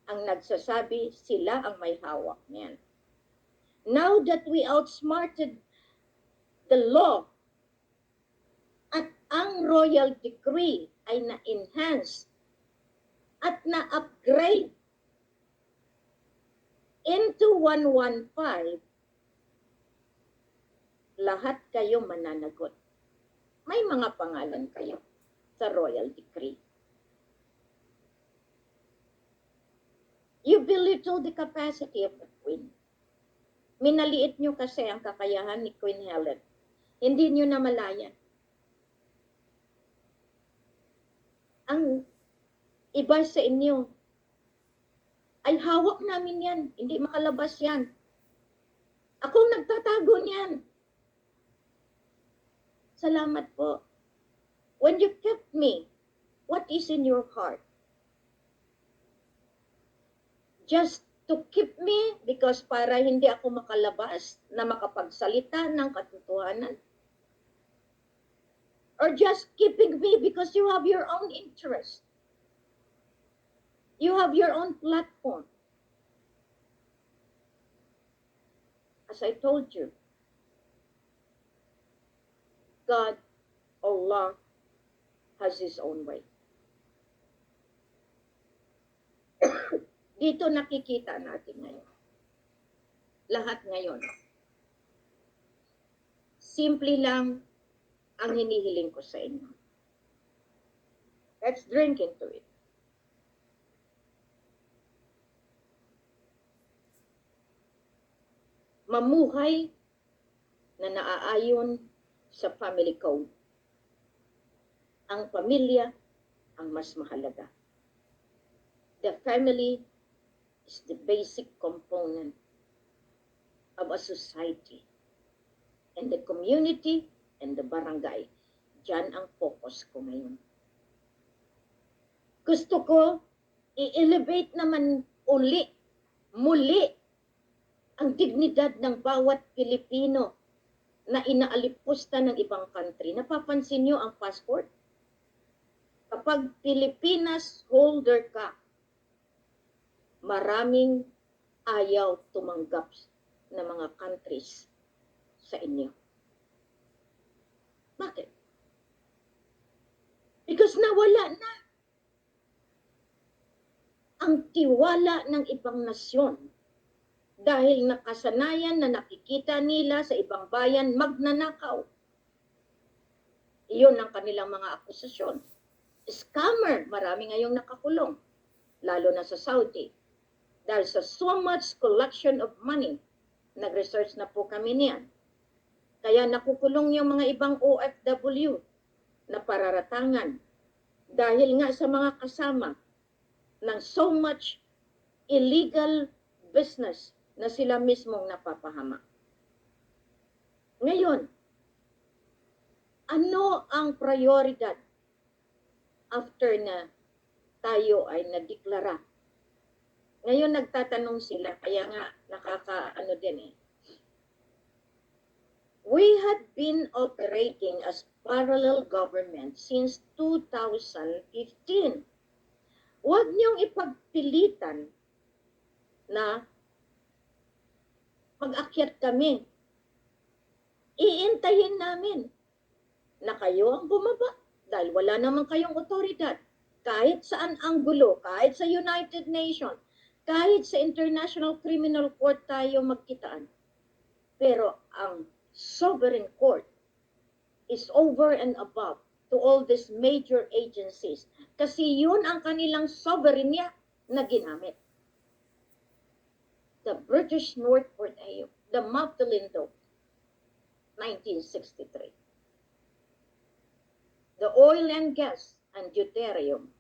ang nagsasabi sila ang may hawak niyan. Now that we outsmarted the law at ang royal decree ay na-enhance at na-upgrade into 115, lahat kayo mananagot. May mga pangalan kayo sa royal decree. You belittle the capacity of the Queen. Minaliit nyo kasi ang kakayahan ni Queen Helen. Hindi nyo namalayan. Ang iba sa inyo ay hawak namin yan. Hindi makalabas yan. Akong nagtatago niyan. Salamat po. When you kept me, what is in your heart? Just to keep me because para hindi ako makalabas na makapagsalita ng katotohanan? Or just keeping me because you have your own interest? You have your own platform. As I told you, God, Allah, has His own way. Dito nakikita natin ngayon. Lahat ngayon. Simple lang ang hinihiling ko sa inyo. Let's drink into it. Mamuhay na naaayon sa family code. Ang pamilya ang mas mahalaga. The family is the basic component of a society. And the community and the barangay. Diyan ang focus ko ngayon. Gusto ko i-elevate naman muli ang dignidad ng bawat Pilipino na inaalipusta ng ibang country. Napapansin niyo ang passport? Kapag Pilipinas holder ka, maraming ayaw tumanggap ng mga countries sa inyo. Bakit? Because nawala na ang tiwala ng ibang nasyon dahil nakasanayan na nakikita nila sa ibang bayan magnanakaw. Iyon ang kanilang mga akusasyon. Scammer, marami ngayong nakakulong, lalo na sa Saudi. Dahil sa so much collection of money, nag-research na po kami niyan. Kaya nakukulong yung mga ibang OFW na pararatangan dahil nga sa mga kasama ng so much illegal business na sila mismong napapahama. Ngayon, ano ang prioridad after na tayo ay nadeklara? Ngayon nagtatanong sila, kaya nga nakakaano din eh. We had been operating as parallel government since 2015. Huwag niyong ipagpilitan na mag-akyat kami. Iintayin namin na kayo ang bumaba dahil wala naman kayong otoridad. Kahit saan ang gulo, kahit sa United Nations, kahit sa International Criminal Court tayo magkitaan. Pero ang sovereign court is over and above to all these major agencies kasi yun ang kanilang sovereignty na ginamit. The British North Port Ayub, the Maftalindo, 1963. The oil and gas and deuterium,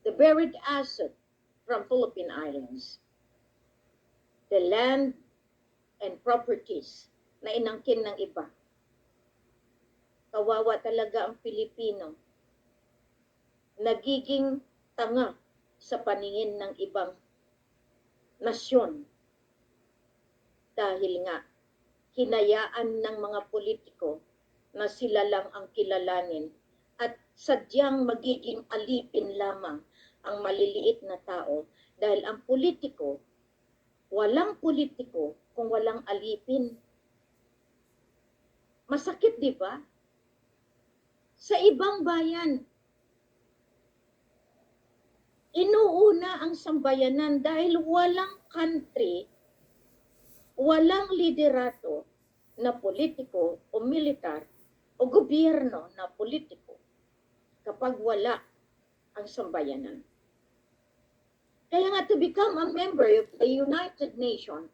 the buried asset from Philippine Islands, the land and properties na inangkin ng iba. Kawawa talaga ang Pilipino. Nagiging tanga sa paningin ng ibang nasyon dahil nga hinayaan ng mga politiko na sila lang ang kilalanin at sadyang magiging alipin lamang ang maliliit na tao dahil ang politiko Walang politiko kung walang alipin. Masakit, di ba? Sa ibang bayan, inuuna ang sambayanan dahil walang country, walang liderato na politiko o militar o gobyerno na politiko kapag wala ang sambayanan. Kaya nga, to become a member of the United Nations,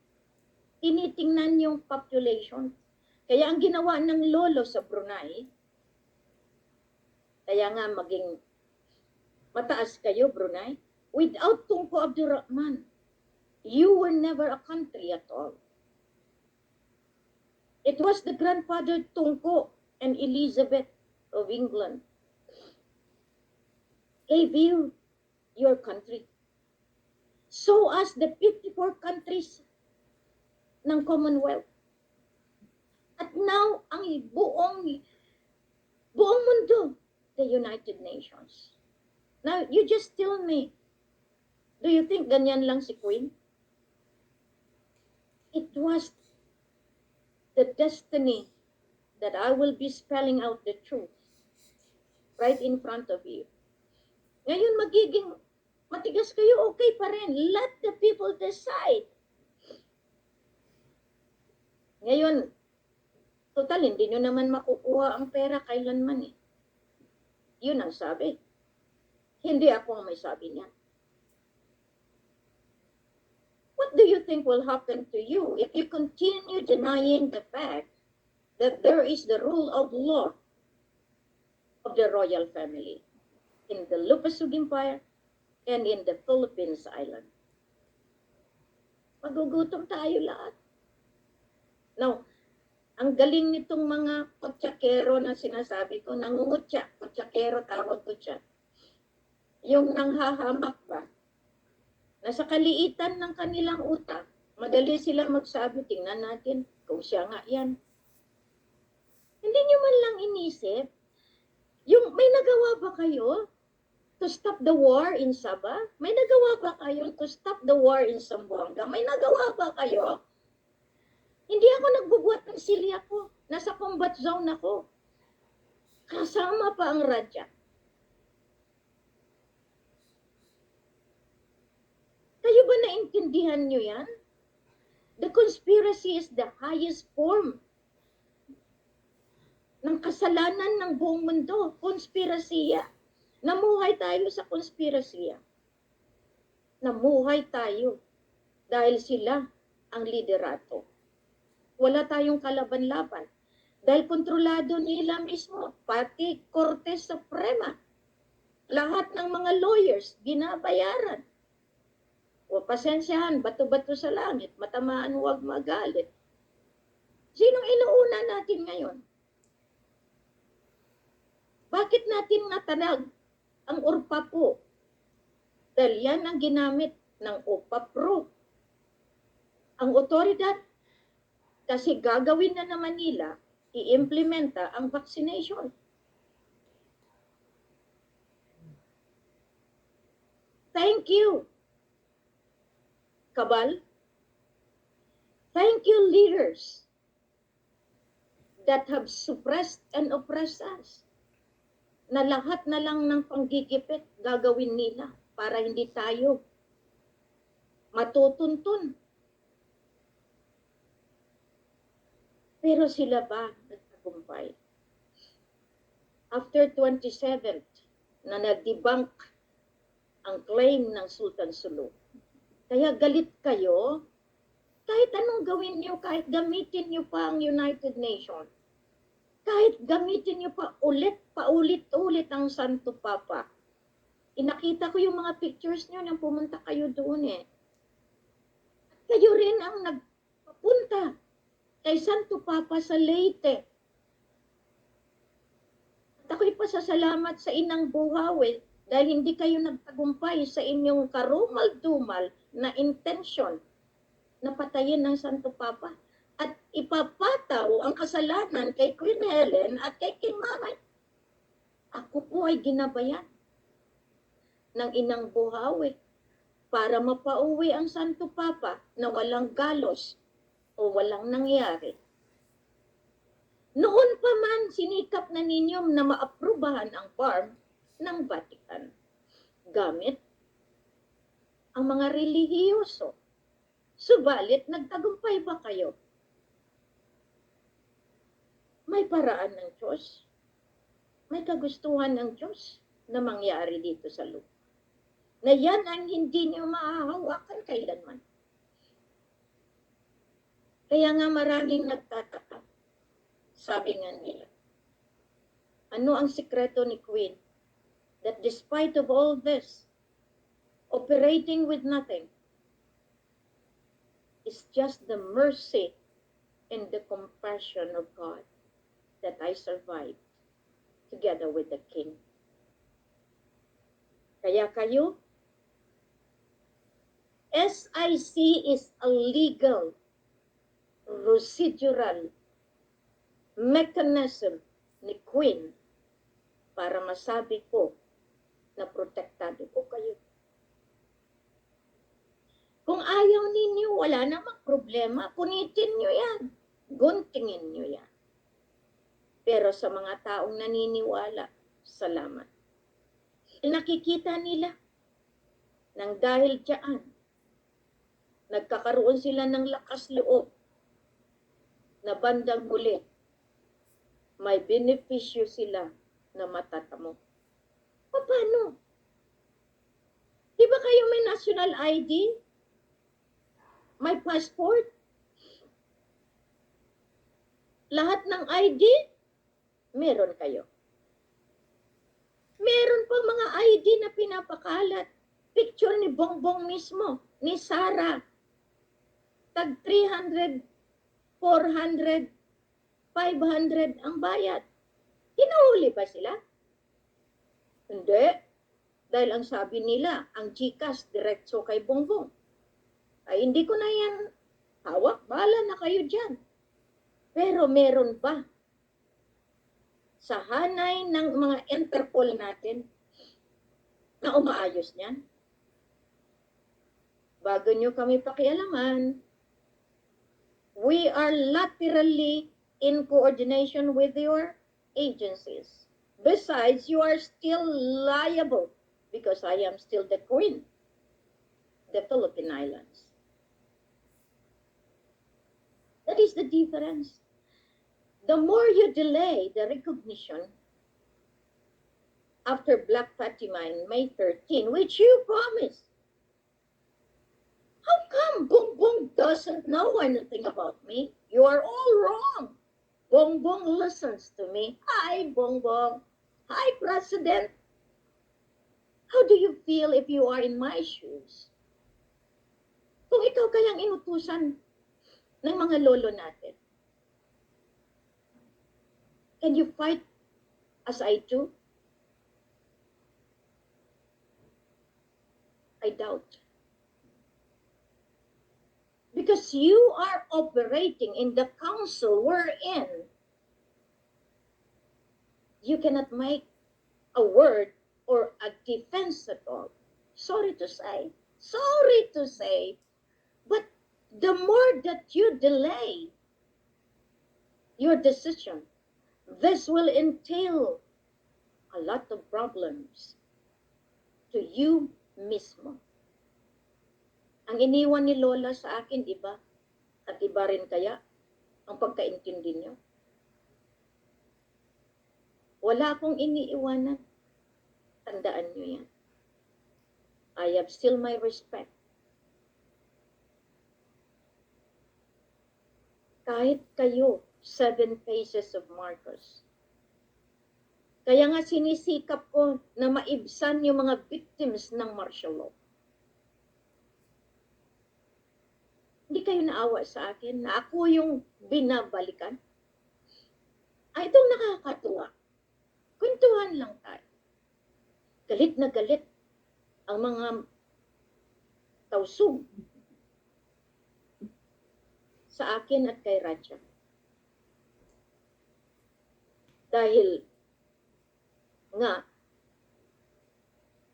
tinitingnan yung population. Kaya ang ginawa ng lolo sa Brunei, kaya nga maging mataas kayo, Brunei, without Tunku Abdul Rahman, you were never a country at all. It was the grandfather Tunku and Elizabeth of England gave you your country. So as the 54 countries ng Commonwealth. At now, ang buong mundo, the United Nations. Now, you just tell me, do you think ganyan lang si Queen? It was the destiny that I will be spelling out the truth right in front of you. Ngayon, magiging matigas kayo, okay pa rin. Let the people decide. Ngayon, total, hindi nyo naman makukuha ang pera kailanman eh. Yun ang sabi. Hindi ako ang may sabi niya. What do you think will happen to you if you continue denying the fact that there is the rule of law of the royal family in the Lupasug Empire and in the Philippines Island? Magugutom tayo lahat. Now, ang galing nitong mga kutsakero na sinasabi ko, nangungutya, kutsakero tawag ko siya. Yung nanghahamak ba? Nasa kaliitan ng kanilang utak, madali silang magsabi, tingnan natin kung siya nga yan. Hindi nyo man lang inisip, yung may nagawa ba kayo to stop the war in Sabah? May nagawa ba kayo to stop the war in Zamboanga? May nagawa ba kayo? Hindi ako nagbubuhat ng silya ko. Nasa combat zone ako. Kasama pa ang radya. Kayo ba naintindihan nyo yan? The conspiracy is the highest form ng kasalanan ng buong mundo. Konspirasiya. Namuhay tayo sa konspirasiya. Namuhay tayo dahil sila ang liderato. Wala tayong kalaban-laban. Dahil kontrolado nila mismo, pati Korte Suprema. Lahat ng mga lawyers, binabayaran. O pasensyahan, bato-bato sa langit, matamaan huwag magalit. Sinong inuuna natin ngayon? Bakit natin natanag ang URPAPO? Dahil yan ang ginamit ng OPAPRO. Ang otoridad, kasi gagawin na naman nila, i-implementa ang vaccination. Thank you, Kabal. Thank you, leaders that have suppressed and oppressed us. Na lahat na lang ng panggigipit gagawin nila para hindi tayo matutuntun. Pero sila ba nagtagumpay? After 27th na nag-debunk ang claim ng Sultan Sulu. Kaya galit kayo, kahit anong gawin niyo, kahit gamitin niyo pa ang United Nations, kahit gamitin niyo pa paulit-ulit ang Santo Papa. Inakita ko yung mga pictures niyo nang pumunta kayo doon eh. Kayo rin ang nagpapunta kay Santo Papa sa Leyte. At ako'y pasasalamat sa Inang Buhawi dahil hindi kayo nagtagumpay sa inyong karumal-dumal na intensyon na patayin ng Santo Papa at ipapataw ang kasalanan kay Queen Helen at kay King Mamay. Ako po ay ginabayan ng Inang Buhawi para mapauwi ang Santo Papa na walang galos o walang nangyari. Noon pa man, sinikap na ninyo na maaprubahan ang farm ng Vatican gamit ang mga relihiyoso. Subalit, nagtagumpay ba kayo? May paraan ng Diyos. May kagustuhan ng Diyos na mangyari dito sa lupa. Na yan ang hindi niyo mahahawakan kailanman. Kaya nga maraming nagtataka. Sabi nga nila, ano ang sikreto ni Queen? That despite of all this, operating with nothing, is just the mercy and the compassion of God that I survived together with the King. Kaya kayo, SIC is a legal, procedural mechanism ni Queen para masabi ko na protektado ko kayo. Kung ayaw ninyo, wala namang problema. Punitin nyo yan. Guntingin nyo yan. Pero sa mga taong naniniwala, salamat. Nakikita nila nang dahil diyan, nagkakaroon sila ng lakas loob na bandang huli, may benepisyo sila na matatamo. Paano? Di ba kayo may national ID? May passport? Lahat ng ID, meron kayo. Meron pa mga ID na pinapakalat. Picture ni Bongbong mismo, ni Sara. Tag 300, 400, 500 ang bayad. Hinuhuli ba sila? Hindi. Dahil ang sabi nila, ang GCash diretso kay Bongbong. Ay hindi ko na yan hawak. Bahala na kayo dyan. Pero meron ba sa hanay ng mga Interpol natin na umaayos niyan? Bago nyo kami pakialaman, we are laterally in coordination with your agencies. Besides, you are still liable because I am still the Queen, the Philippine Islands. That is the difference. The more you delay the recognition after Black Fatima in May 13, which you promised, how come Bongbong doesn't know anything about me? You are all wrong. Bongbong listens to me. Hi, Bongbong. Hi, President. How do you feel if you are in my shoes? Kung ikaw kayang inutusan ng mga lolo natin, can you fight as I do? I doubt. Because you are operating in the council we're in. You cannot make a word or a defense at all. Sorry to say, but the more that you delay your decision, this will entail a lot of problems to you mismo. Ang iniwan ni Lola sa akin, iba. At iba rin kaya ang pagkaintindi niyo. Wala akong iniiwanan. Tandaan niyo yan. I have still my respect. Kahit kayo, 7 phases of Marcos. Kaya nga sinisikap ko na maibsan yung mga victims ng martial law. Hindi kayo naawa sa akin na ako yung binabalikan. Ay, itong nakakatuwa. Kwentuhan lang tayo. Galit na galit ang mga tausug sa akin at kay Raja. Dahil nga,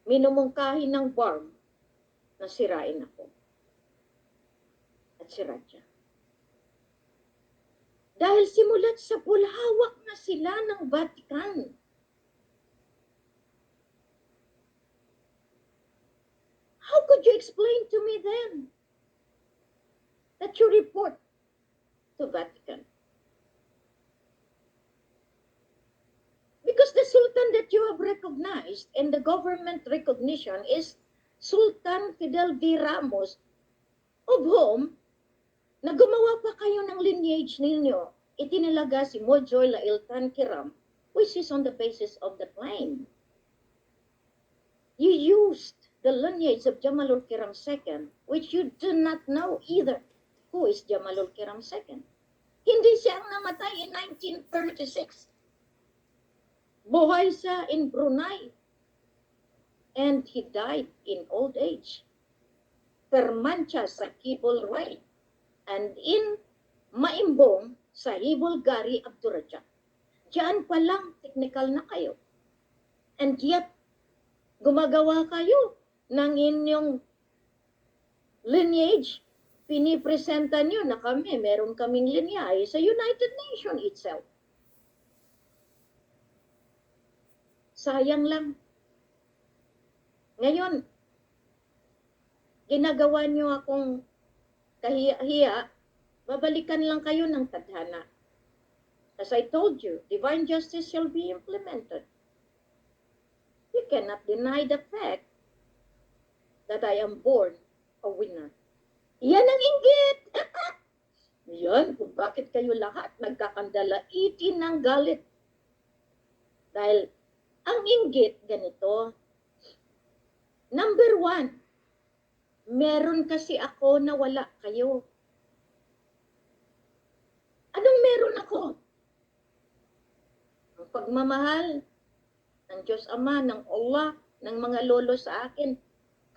minumungkahi ng BARM na sirain ako at si Raja. Dahil simulat sa bulhawak na sila ng Vatican. How could you explain to me then that you report to Vatican? Because the Sultan that you have recognized and the government recognition is Sultan Fidel V. Ramos, of whom na gumawa pa kayo ng lineage ninyo, itinalaga si Mojoy Lailtan Kiram, which is on the basis of the claim. You used the lineage of Jamalul Kiram II, which you do not know either. Who is Jamalul Kiram II? Hindi siya ang namatay in 1936. Buhay siya in Brunei. And he died in old age. Permancha sa Kibul Ray. And in Maimbong sa Hibul Gari Abdurrahman. Diyan pa lang technical na kayo. And yet, gumagawa kayo ng inyong lineage. Pinipresenta nyo na kami, meron kaming lineage sa United Nations itself. Sayang lang. Ngayon, ginagawa nyo akong kahiya-hiya, babalikan lang kayo ng tadhana. As I told you, divine justice shall be implemented. You cannot deny the fact that I am born a winner. Yan ang inggit! Yan kung bakit kayo lahat nagkakandalaitin ng galit. Dahil ang inggit ganito, number 1, meron kasi ako na wala kayo. Anong meron ako? Ang pagmamahal ng Diyos Ama, ng Allah, ng mga lolo sa akin.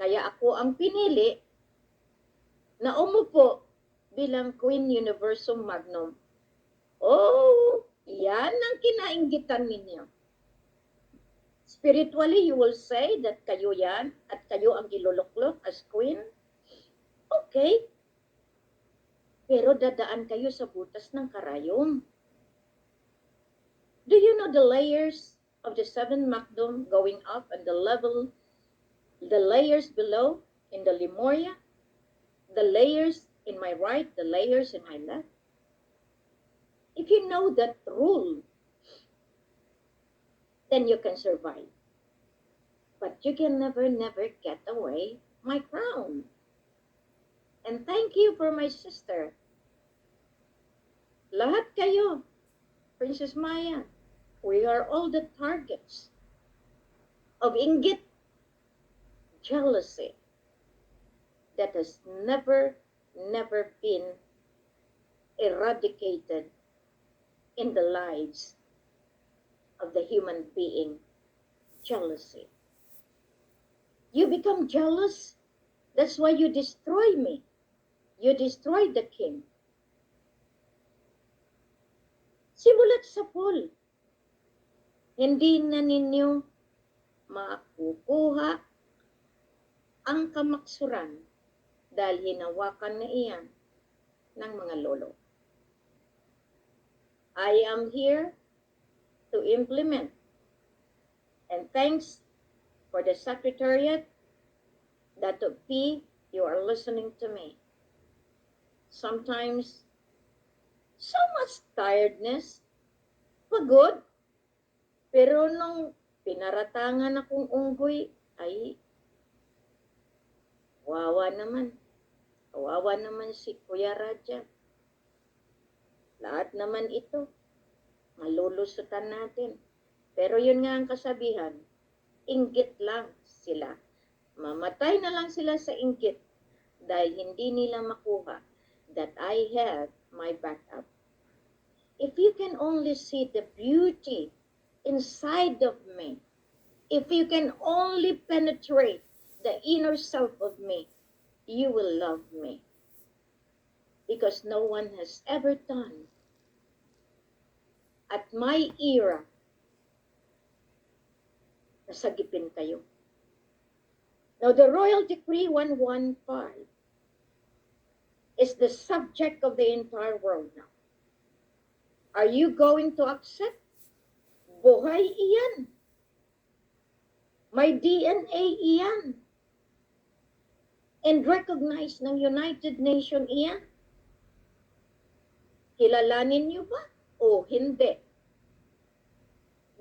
Kaya ako ang pinili na umupo bilang Queen Universum Magnum. Oh, yan ang kinainggitan ninyo. Spiritually, you will say that kayo yan at kayo ang iluluklok as queen. Okay. Pero dadaan kayo sa butas ng karayom. Do you know the layers of the 7 Makdum going up and the layers below in the Lemuria? The layers in my right, the layers in my left? If you know that rule, then you can survive. But you can never get away my crown. And thank you for my sister. Lahat kayo, Princess Maya, we are all the targets of inggit, jealousy that has never been eradicated in the lives of the human being. Jealousy. You become jealous. That's why you destroy me. You destroy the king. Simulat sa pool. Hindi na ninyo makukuha ang kamaksuran dahil hinawakan na iyan ng mga lolo. I am here to implement. And thanks for the Secretariat, Dato P, you are listening to me. Sometimes, so much tiredness, pagod, pero nung pinaratangan akong unggoy, ay, kawawa naman si Kuya Raja. Lahat naman ito, malulusutan natin. Pero yun nga ang kasabihan, inggit lang sila. Mamatay na lang sila sa inggit dahil hindi nila makuha that I have my backup. If you can only see the beauty inside of me, if you can only penetrate the inner self of me, you will love me. Because no one has ever done at my era, nasagipin kayo. Now, the Royal Decree 115 is the subject of the entire world now. Are you going to accept? Buhay iyan. May DNA iyan. And recognize ng United Nations iyan. Kilalanin niyo ba o hindi?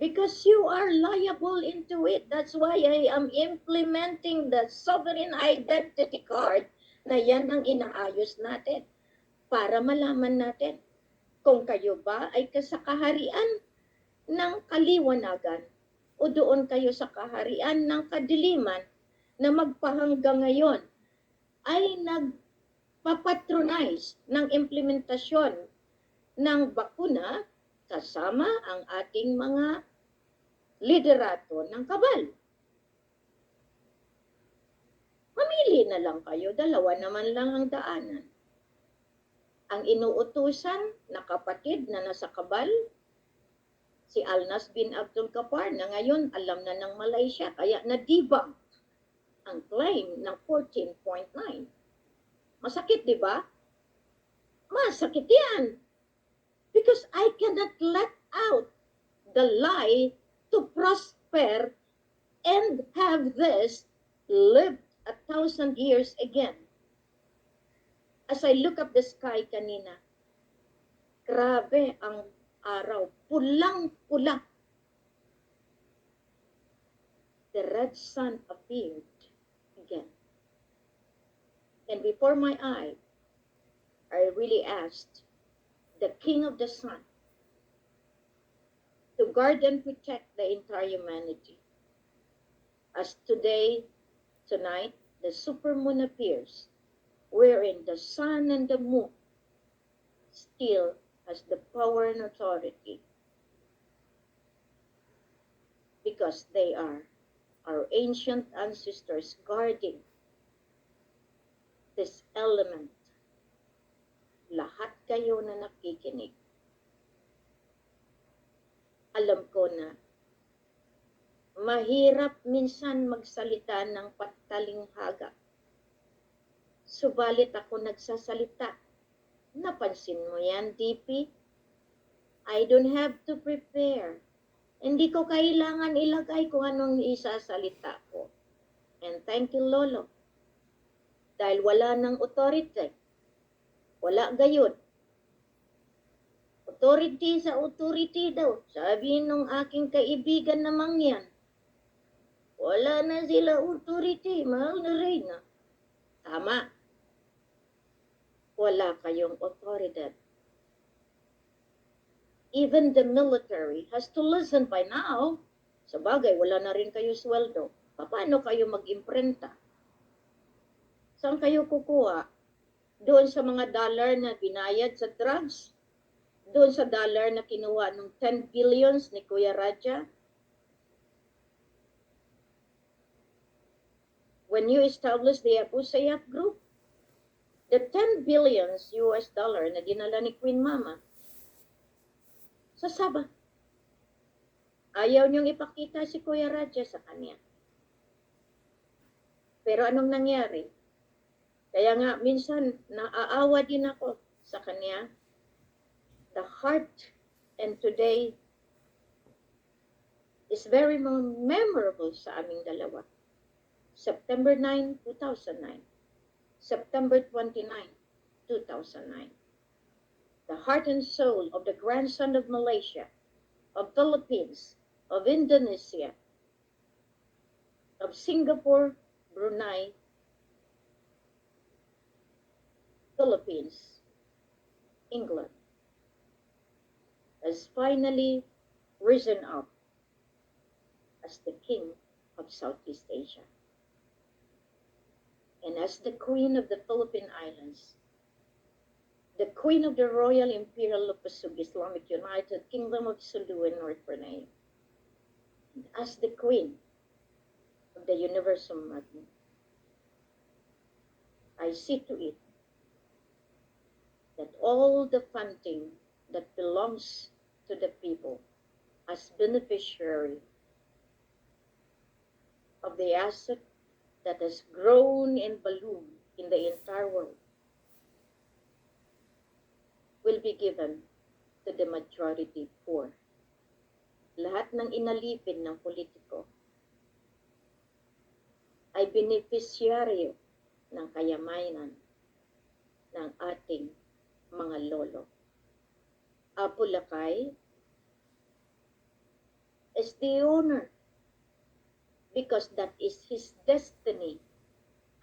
Because you are liable into it. That's why I am implementing the sovereign identity card na yan ang inaayos natin para malaman natin kung kayo ba ay sa kaharian ng kaliwanagan o doon kayo sa kaharian ng kadiliman na magpahanggang ngayon ay nagpapatronize ng implementasyon ng bakuna kasama ang ating mga liderato ng kabal. Mamili na lang kayo, dalawa naman lang ang daanan. Ang inuutusan na kapatid na nasa kabal, si Alnas bin Abdul Kapar na ngayon alam na ng Malaysia, kaya na-debunk ang claim ng 14.9. Masakit, di ba? Masakit yan. Because I cannot let out the lie to prosper and have this lived 1,000 years again. As I look up the sky kanina, grabe ang araw, pulang-pula. The red sun appeared again. And before my eye, I really asked the King of the Sun to guard and protect the entire humanity. As today, tonight, the supermoon appears, wherein the sun and the moon still has the power and authority because they are our ancient ancestors guarding this element. Lahat kayo na nakikinig, alam ko na mahirap minsan magsalita ng patalinghaga. Subalit ako nagsasalita. Napansin mo yan, DP? I don't have to prepare. Hindi ko kailangan ilagay kung anong isasalita ko. And thank you, Lolo. Dahil wala ng authority. Wala gayon. Authority sa authority daw. Sabi nung aking kaibigan namang yan. Wala na sila authority. Mahal na Reyna. Tama. Wala kayong authority. Even the military has to listen by now. Sa bagay, wala na rin kayo sweldo. Paano kayo mag-imprenta? Saan kayo kukuha? Doon sa mga dollar na binayad sa drugs? Doon sa dollar na kinuha ng 10 billions ni Kuya Raja? When you establish the Abu Sayyaf Group, the 10 billions US dollar na dinala ni Queen Mama, sa Sabah. Ayaw niyong ipakita si Kuya Raja sa kanya. Pero anong nangyari? Kaya nga, minsan, naaawa din ako sa kanya. The heart, and today, is very memorable sa aming dalawa. September 9, 2009. September 29, 2009. The heart and soul of the grandson of Malaysia, of Philippines, of Indonesia, of Singapore, Brunei, Philippines, England, has finally risen up as the king of Southeast Asia. And as the queen of the Philippine Islands, the queen of the Royal Imperial Lupasug Islamic United Kingdom of Sulu and North Brunei, and as the queen of the Universal Magnet, I see to it that all the funding that belongs to the people as beneficiary of the asset that has grown and ballooned in the entire world will be given to the majority poor. Lahat ng inalipin ng politiko ay beneficiaryo ng kayamanan ng ating mga lolo. Apo Lakay is the owner because that is his destiny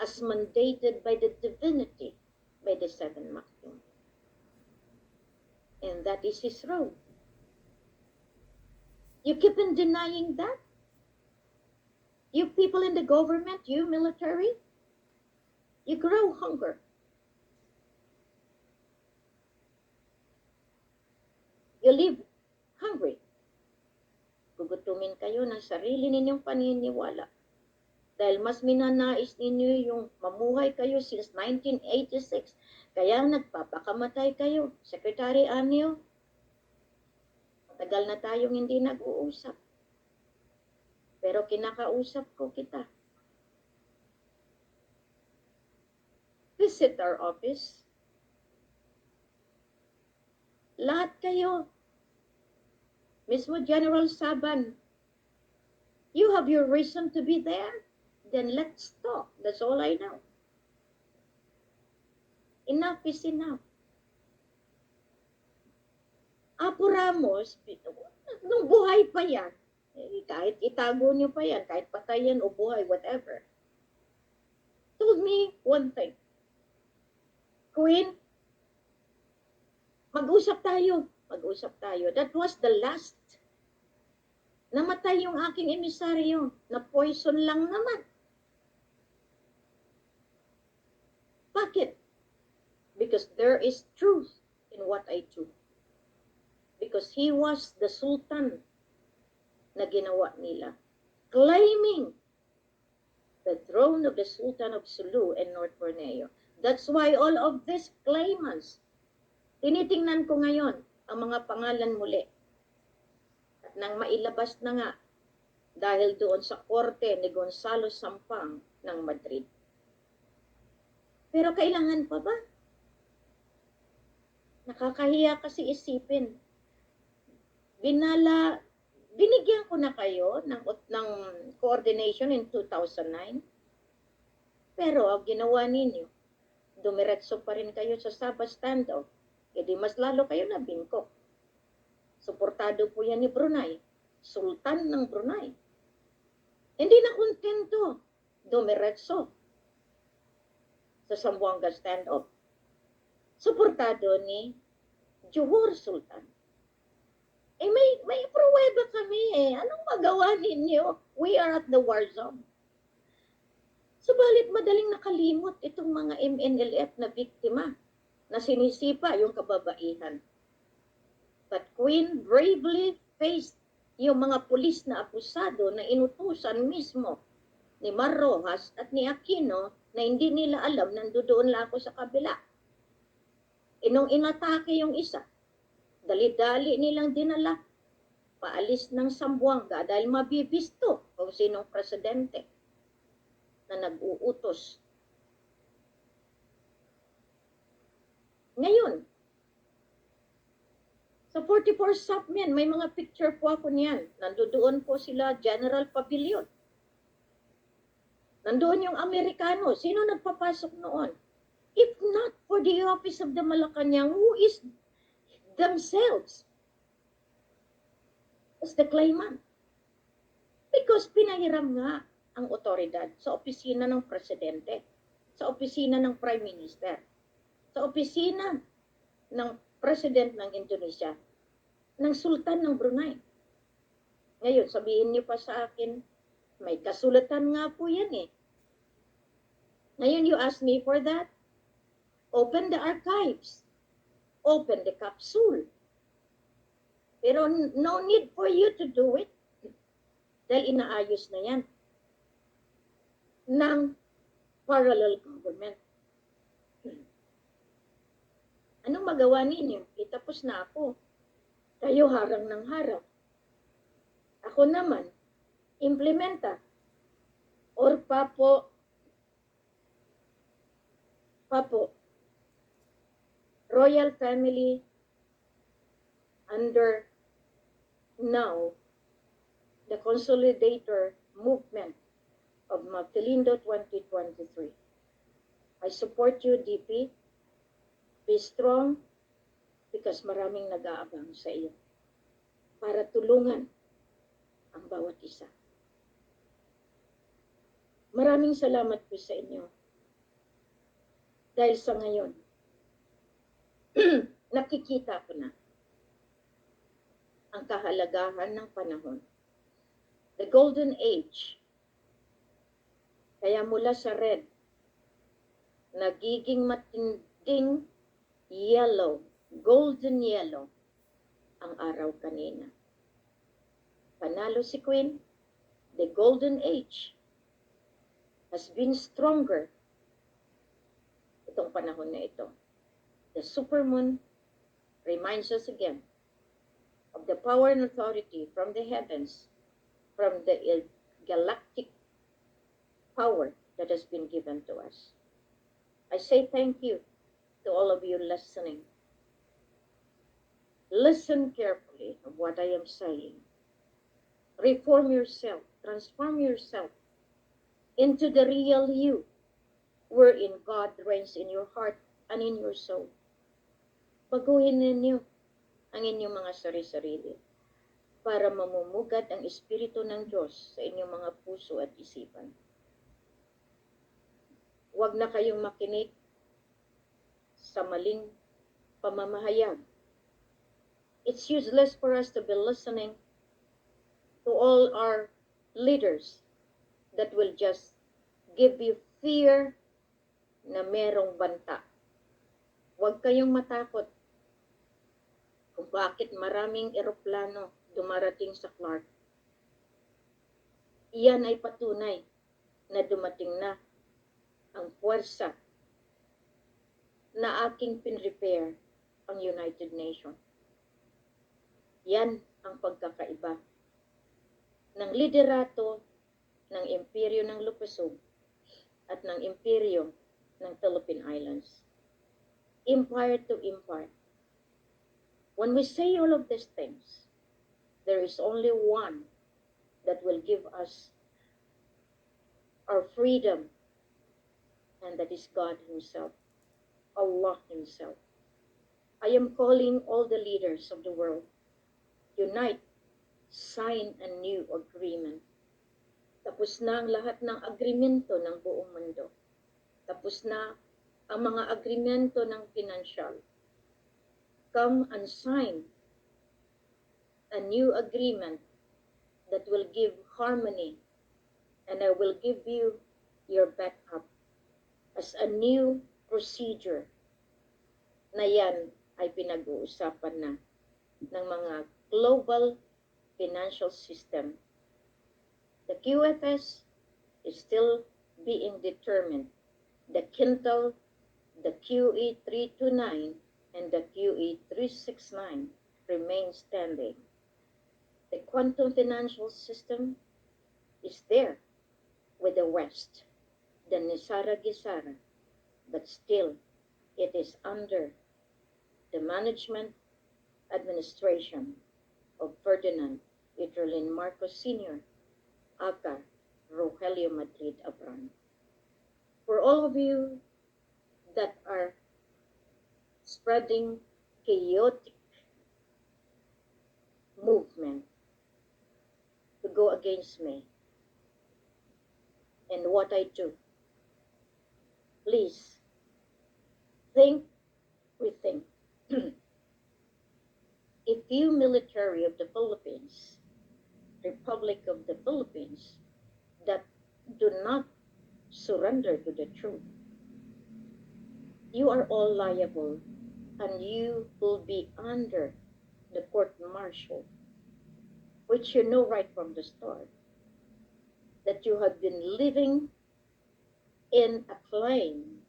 as mandated by the divinity, by the seven maximum. And that is his road. You keep on denying that? You people in the government, you military, you grow hunger. You live hungry. Gugutumin kayo ng sarili ninyong paniniwala. Dahil mas minanais ninyo yung mamuhay kayo since 1986. Kaya nagpapakamatay kayo. Secretary Anyo, matagal na tayong hindi nag-uusap. Pero kinakausap ko kita. Visit our office. Lahat kayo. Mismo General Saban, you have your reason to be there? Then let's talk. That's all I know. Enough is enough. Apo Ramos, nung buhay pa yan, kahit itago niyo pa yan, kahit patay yan o buhay, whatever, told me one thing. Queen, mag-usap tayo. Mag-usap tayo. That was the last. Namatay yung aking emisaryo na poison lang naman. Bakit? Because there is truth in what I do. Because he was the Sultan na ginawa nila, claiming the throne of the Sultan of Sulu and North Borneo. That's why all of these claimants, tinitingnan ko ngayon ang mga pangalan muli. At nang mailabas na nga dahil doon sa korte ni Gonzalo Sampang ng Madrid. Pero kailangan pa ba? Nakakahiya kasi isipin. Binigyan ko na kayo ng coordination in 2009. Pero ang ginawa ninyo, dumiretso pa rin kayo sa Sabah standoff. E di mas lalo kayo na bingkok. Suportado po yan ni Brunei. Sultan ng Brunei. Hindi na kontento. Dumiretso sa Zamboanga standoff. Suportado ni Johor Sultan. Eh may pruweba kami eh. Anong magawa ninyo? We are at the war zone. Subalit madaling nakalimot itong mga MNLF na biktima na sinisipa yung kababaihan. But Queen bravely faced yung mga pulis na akusado na inutusan mismo ni Mar Rojas at ni Aquino na hindi nila alam nandoon lang ako sa kabila. Nung inatake yung isa, dali-dali nilang dinala paalis ng Zamboanga dahil mabibisto kung sinong presidente na nag-uutos. Ngayon, sa 44 Sapmen, may mga picture po ako niyan. Nandoon po sila, General Pavilion. Nandoon yung Amerikano. Sino nagpapasok noon? If not for the office of the Malacanang, who is themselves as the claimant? Because pinahiram nga ang otoridad sa opisina ng presidente, sa opisina ng prime minister, sa opisina ng president ng Indonesia, ng sultan ng Brunei. Ngayon, sabihin niyo pa sa akin, may kasulatan nga po yan eh. Ngayon, you ask me for that? Open the archives. Open the capsule. Pero no need for you to do it. Dahil inaayos na yan ng parallel government. Anong magawa ninyo? Itapos na ako. Kayo harang ng harang. Ako naman, implementa. Or papo Papo, royal family under now the consolidator movement of Magdalindo 2023. I support you, DP. Be strong because maraming nag-aabang sa iyo para tulungan ang bawat isa. Maraming salamat po sa inyo. Dahil sa ngayon, nakikita ko na ang kahalagahan ng panahon. The golden age. Kaya mula sa red, nagiging matinding yellow, golden yellow, ang araw kanina. Panalo si Queen, the golden age has been stronger itong panahon na ito. The supermoon reminds us again of the power and authority from the heavens, from the galactic power that has been given to us. I say thank you to all of you listening. Listen carefully of what I am saying. Reform yourself, transform yourself into the real you, wherein God reigns in your heart and in your soul. Baguhin ninyo ang inyong mga sarili-sarili para mamumugad ang Espiritu ng Diyos sa inyong mga puso at isipan. Huwag na kayong makinig sa maling pamamahayag. It's useless for us to be listening to all our leaders that will just give you fear na merong banta. Huwag kayong matakot kung bakit maraming eroplano dumarating sa Clark. Iyan ay patunay na dumating na ang puwersa na aking pinrepair ang United Nations. Yan ang pagkakaiba ng liderato ng imperyo ng Lupasog at ng imperyo ng Philippine Islands. Empire to empire. When we say all of these things, there is only one that will give us our freedom, and that is God Himself, Allah Himself. I am calling all the leaders of the world, unite, sign a new agreement. Tapos na ang lahat ng agreemento ng buong mundo. Tapos na ang mga agreemento ng financial. Come and sign a new agreement that will give harmony, and I will give you your backup as a new procedure na yan ay pinag-uusapan na ng mga global financial system. The QFS is still being determined. The Quintal, the QE 329, and the QE 369 remain standing. The quantum financial system is there with the West, the Nisara-Gisara, but still it is under the management administration of Ferdinand Itrolin Marcos Sr., aka Rogelio Madrid Abran. For all of you that are spreading chaotic movement to go against me and what I do, please rethink. If you military of the Philippines, Republic of the Philippines, that do not surrender to the truth, you are all liable and you will be under the court-martial, which you know right from the start, that you have been living in a claim,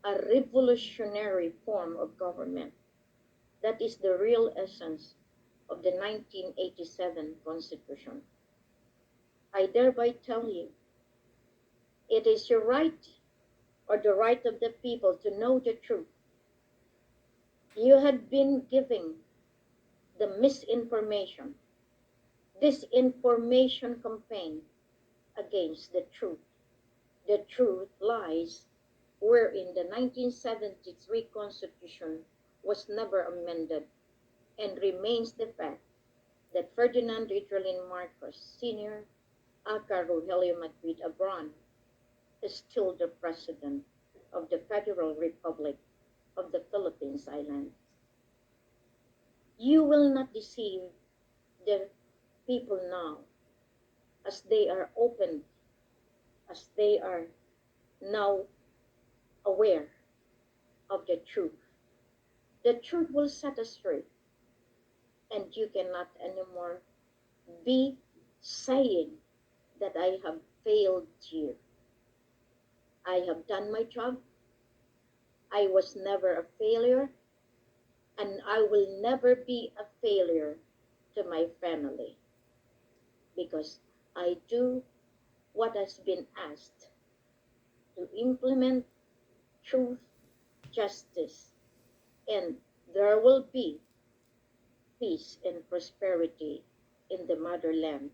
a revolutionary form of government. That is the real essence of the 1987 Constitution. I thereby tell you, it is your right or the right of the people to know the truth. You had been giving the misinformation, disinformation campaign against the truth. The truth lies wherein the 1973 Constitution was never amended and remains the fact that Ferdinand Ridrolin Marcos Sr., aka Rogelio Madrid Abron, is still the President of the Federal Republic of the Philippines Islands. You will not deceive the people now as they are open, as they are now aware of the truth. The truth will set us free, and you cannot anymore be saying that I have failed you. I have done my job. I was never a failure, and I will never be a failure to my family because I do what has been asked to implement truth, justice, and there will be peace and prosperity in the motherland,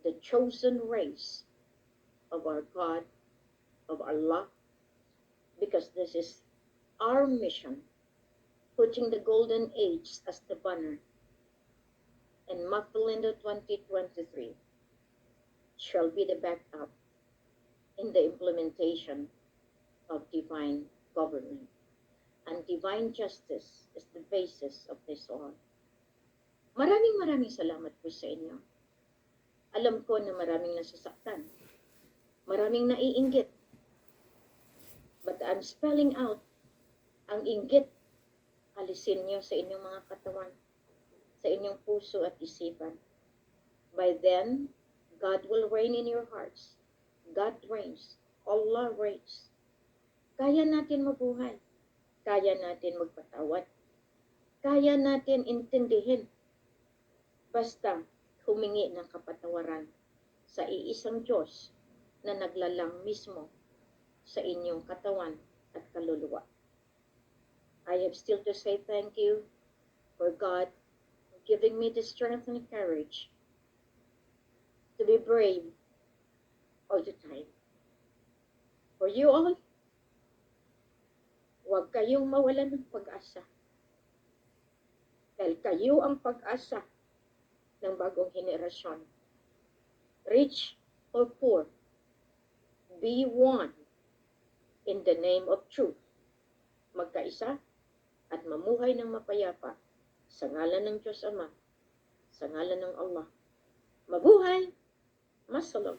the chosen race of our God, of Allah, because this is our mission, putting the golden age as the banner. And Magdalena 2023 shall be the backup in the implementation of divine government. And divine justice is the basis of this all. Maraming salamat po sa inyo. Alam ko na maraming nasasaktan, maraming naiinggit. But I'm spelling out ang inggit, alisin nyo sa inyong mga katawan, sa inyong puso at isipan. By then, God will reign in your hearts. God reigns. Allah reigns. Kaya natin mabuhay. Kaya natin magpatawad. Kaya natin intindihin. Basta humingi ng kapatawaran sa iisang Diyos na naglalang mismo sa inyong katawan at kaluluwa. I have still to say thank you for God giving me the strength and courage to be brave all the time. For you all, huwag kayong mawalan ng pag-asa. Dahil kayo ang pag-asa ng bagong henerasyon. Rich or poor, be one in the name of truth. Magkaisa at mamuhay ng mapayapa sa ngalan ng Diyos Ama, sa ngalan ng Allah. Mabuhay! Masalam!